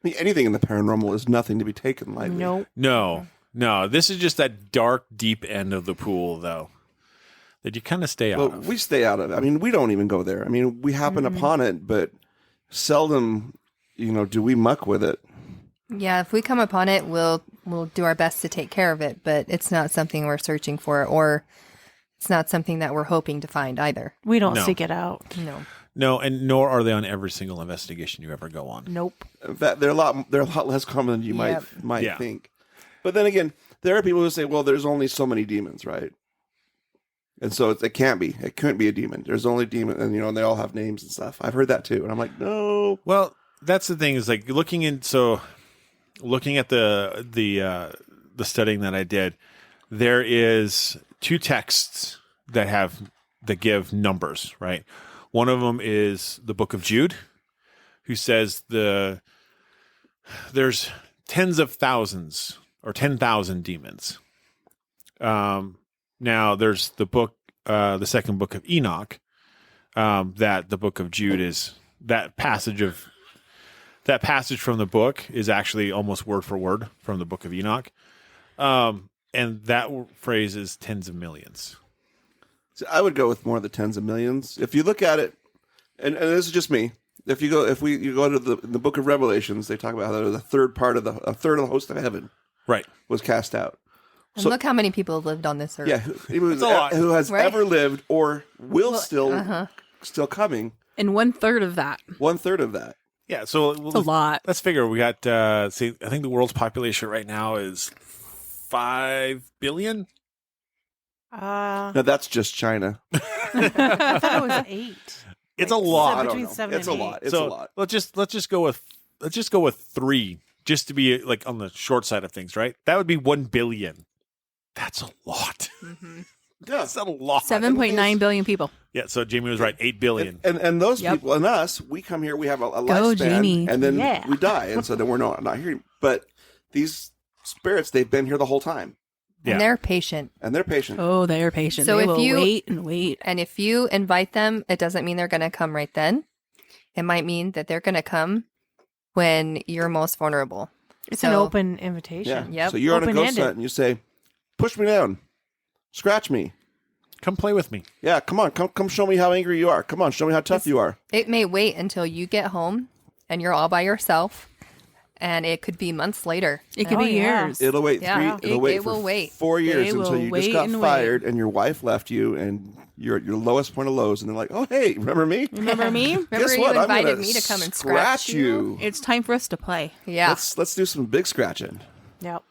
I mean, anything in the paranormal is nothing to be taken lightly. Nope. No. This is just that dark, deep end of the pool, though, that you kind of stay out Well, of. we stay out of it. I mean, we don't even go there. I mean, we happen upon it, but seldom, do we muck with it. Yeah, if we come upon it, we'll do our best to take care of it, but it's not something we're searching for, or it's not something that we're hoping to find either. We don't No. seek it out. No. No, and nor are they on every single investigation you ever go on. Nope. In fact, they're a lot less common than you Yep. might Yeah. think. But then again, there are people who say, well, there's only so many demons, right? And so it can't be. It couldn't be a demon. There's only demon, and they all have names and stuff. I've heard that too, and I'm like, no. Well, that's the thing is like looking at the studying that I did, there is two texts that give numbers, right? One of them is the Book of Jude, who says there's tens of thousands or 10,000 demons. Now there's the second book of Enoch, that the Book of Jude is that passage from the book is actually almost word for word from the Book of Enoch. And that phrase is tens of millions. So I would go with more of the tens of millions. If you look at it, and this is just me. If you go to the Book of Revelations, they talk about how a third of the host of heaven Right. was cast out. And So- look how many people have lived on this earth. Yeah, who It's a lot. who has Right? ever lived or will still coming. And 1/3 of that. 1/3 of that. Yeah. So It's a lot. let's figure. We got, I think the world's population right now is 5 billion. I No, that's just China. thought it was 8. It's a Like, lot. I don't between know. 7 It's and a lot. 8. It's a lot. Let's just go with 3, just to be like on the short side of things, right? That would be 1 billion. That's a lot. Mm-hmm. That's a lot. 7.9 billion people. Yeah. So Jamie was right. 8 billion. And those Yep. people and us, we come here, we have a Go, lifespan, Jamie. and then Yeah. we die, and so then we're not here. But these spirits, they've been here the whole time, Yeah. And they're patient. and they're patient. Oh, they are patient. So they if will you- wait and wait. And if you invite them, it doesn't mean they're going to come right then. It might mean that they're going to come when you're most vulnerable. It's So- an open Yeah. invitation. Yep. So you're on a ghost Open-ended. hunt, and you say, "Push me down, scratch me." Come play with me. Yeah, come on, come show me how angry you are. Come on, show me how tough you are. It may wait until you get home and you're all by yourself, and it could be months later. It could Oh, be yeah. years. It'll wait Yeah, It'll wait it for will wait. 4 years They until will you just wait got and fired and your wife left you and you're at your lowest point of lows, and they're like, "Oh, hey, remember me? Remember me? Remember Guess you what? I'm invited gonna me to come and scratch you? It's time for us to play. Yeah. Let's do some big scratching." Yep.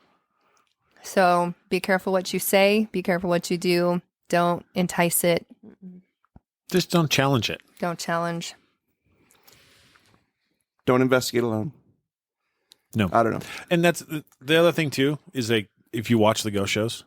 So be careful what you say. Be careful what you do. Don't entice it. Just don't challenge it. Don't challenge. Don't investigate alone. No. I don't know. And that's the other thing too, is like if you watch the ghost shows,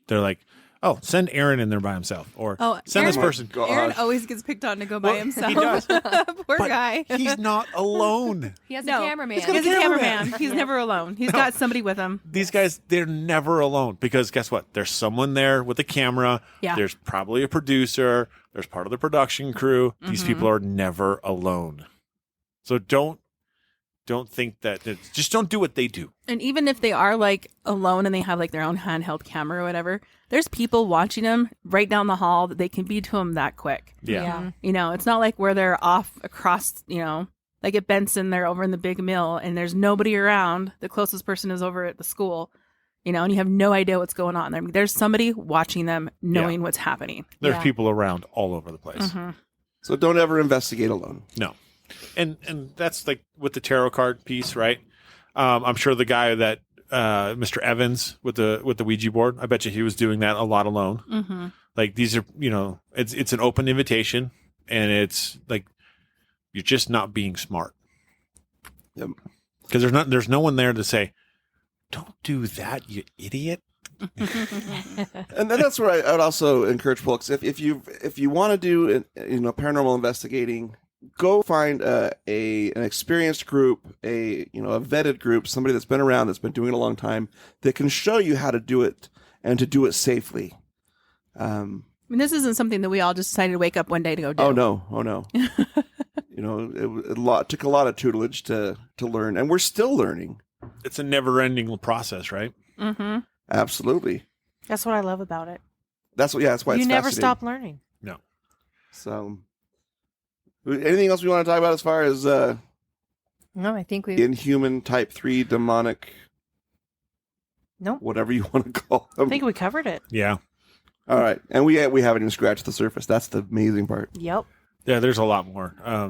they're like, oh, send Aaron in there by himself, or Oh, send this Aaron- person. God. Aaron always gets picked on to go by Well, himself. he does. Poor But guy. he's not alone. He has No. a cameraman. He's got He's a cameraman. cameraman. He's never alone. He's got somebody with him. These guys, they're never alone because guess what? There's someone there with a camera. Yeah. There's probably a producer. There's part of the production crew. These people are never alone. So don't think that just don't do what they do. And even if they are like alone and they have like their own handheld camera or whatever, there's people watching them right down the hall that they can be to them that quick. Yeah. You know, it's not like where they're off across, you know, like at Benson, they're over in the big mill and there's nobody around. The closest person is over at the school, you know, and you have no idea what's going on there. There's somebody watching them, knowing what's happening. There's Yeah. people around all over the place. So don't ever investigate alone. No. And that's like with the tarot card piece, right? I'm sure the guy that Mr. Evans with the Ouija board, I bet you he was doing that a lot alone. Like these are, you know, it's an open invitation, and it's like you're just not being smart. Yep. Because there's no one there to say, "Don't do that, you idiot." And then that's where I would also encourage folks, if you want to do paranormal investigating, go find an experienced group, a vetted group, somebody that's been around, that's been doing it a long time, that can show you how to do it and to do it safely. I mean, this isn't something that we all just decided to wake up one day to go do. Oh no. It took a lot of tutelage to learn, and we're still learning. It's a never-ending process, right? Mm-hmm. Absolutely. That's what I love about it. That's why it's You never fascinating. stop learning. No. So, anything else we want to talk about as far as No, I think we. inhuman type 3 demonic, Nope. whatever you want to call I them? think we covered it. Yeah. All right, and we haven't even scratched the surface. That's the amazing part. Yep. Yeah, there's a lot more. I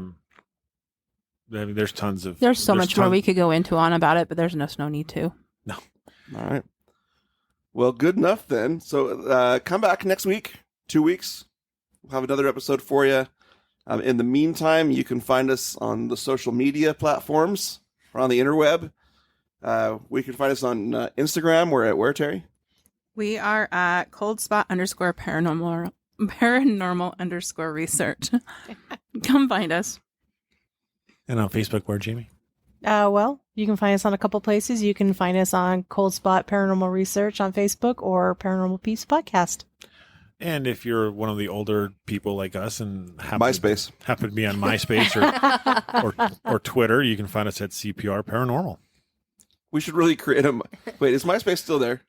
mean, there's tons of. There's so much more ton- we could go into on about it, but there's no need to. All right. Well, good enough then. So come back next week, 2 weeks. We'll have another episode for you. In the meantime, you can find us on the social media platforms or on the interweb. We can find us on Instagram. We're at where, Terry? We are at coldspot_paranormal _research. Come find us. And on Facebook, where, Jamie? Well, you can find us on a couple places. You can find us on Cold Spot Paranormal Research on Facebook or Paranormal Peeps Podcast. And if you're one of the older people like us and MySpace. happen to be on MySpace or Twitter, you can find us at CPR Paranormal. We should really create a... Wait, is MySpace still there?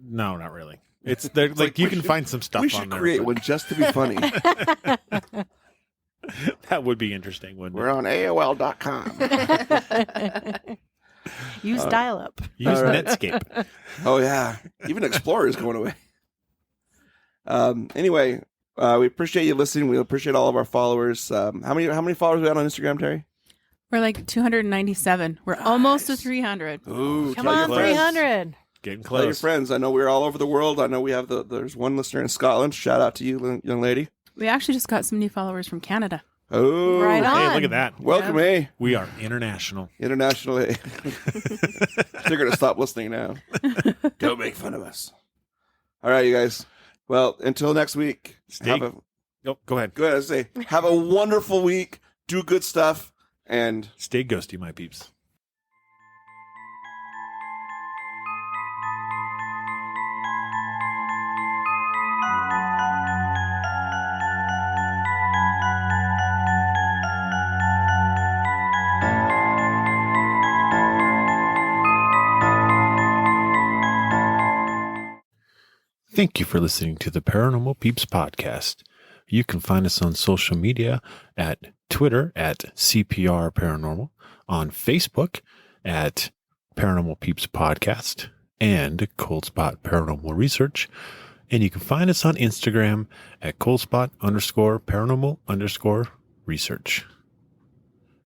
No, not really. It's there, like like you we can should- find some stuff We on should there. create but one just to be funny. That would be interesting, wouldn't We're it? on AOL.com. Use dial-up. Use All right. Netscape. Oh, yeah. Even Explorer is going away. Anyway, we appreciate you listening. We appreciate all of our followers. How many followers we got on Instagram, Terry? We're like 297. We're almost to 300. Ooh, Come tell your on, friends. 300. Getting Tell your close. friends. I know we're all over the world. I know we have there's one listener in Scotland. Shout out to you, young lady. We actually just got some new followers from Canada. Oh, Right on. Hey, look at that. welcome, hey. We are international. International, hey. They're going to stop listening now. Don't make fun of us. All right, you guys. Well, until next week, Stay- go Go ahead. ahead and say, have a wonderful week. Do good stuff. And Stay ghosty, my peeps. Thank you for listening to the Paranormal Peeps podcast. You can find us on social media at Twitter at CPR Paranormal, on Facebook at Paranormal Peeps Podcast and Cold Spot Paranormal Research. And you can find us on Instagram at coldspot_paranormal_research.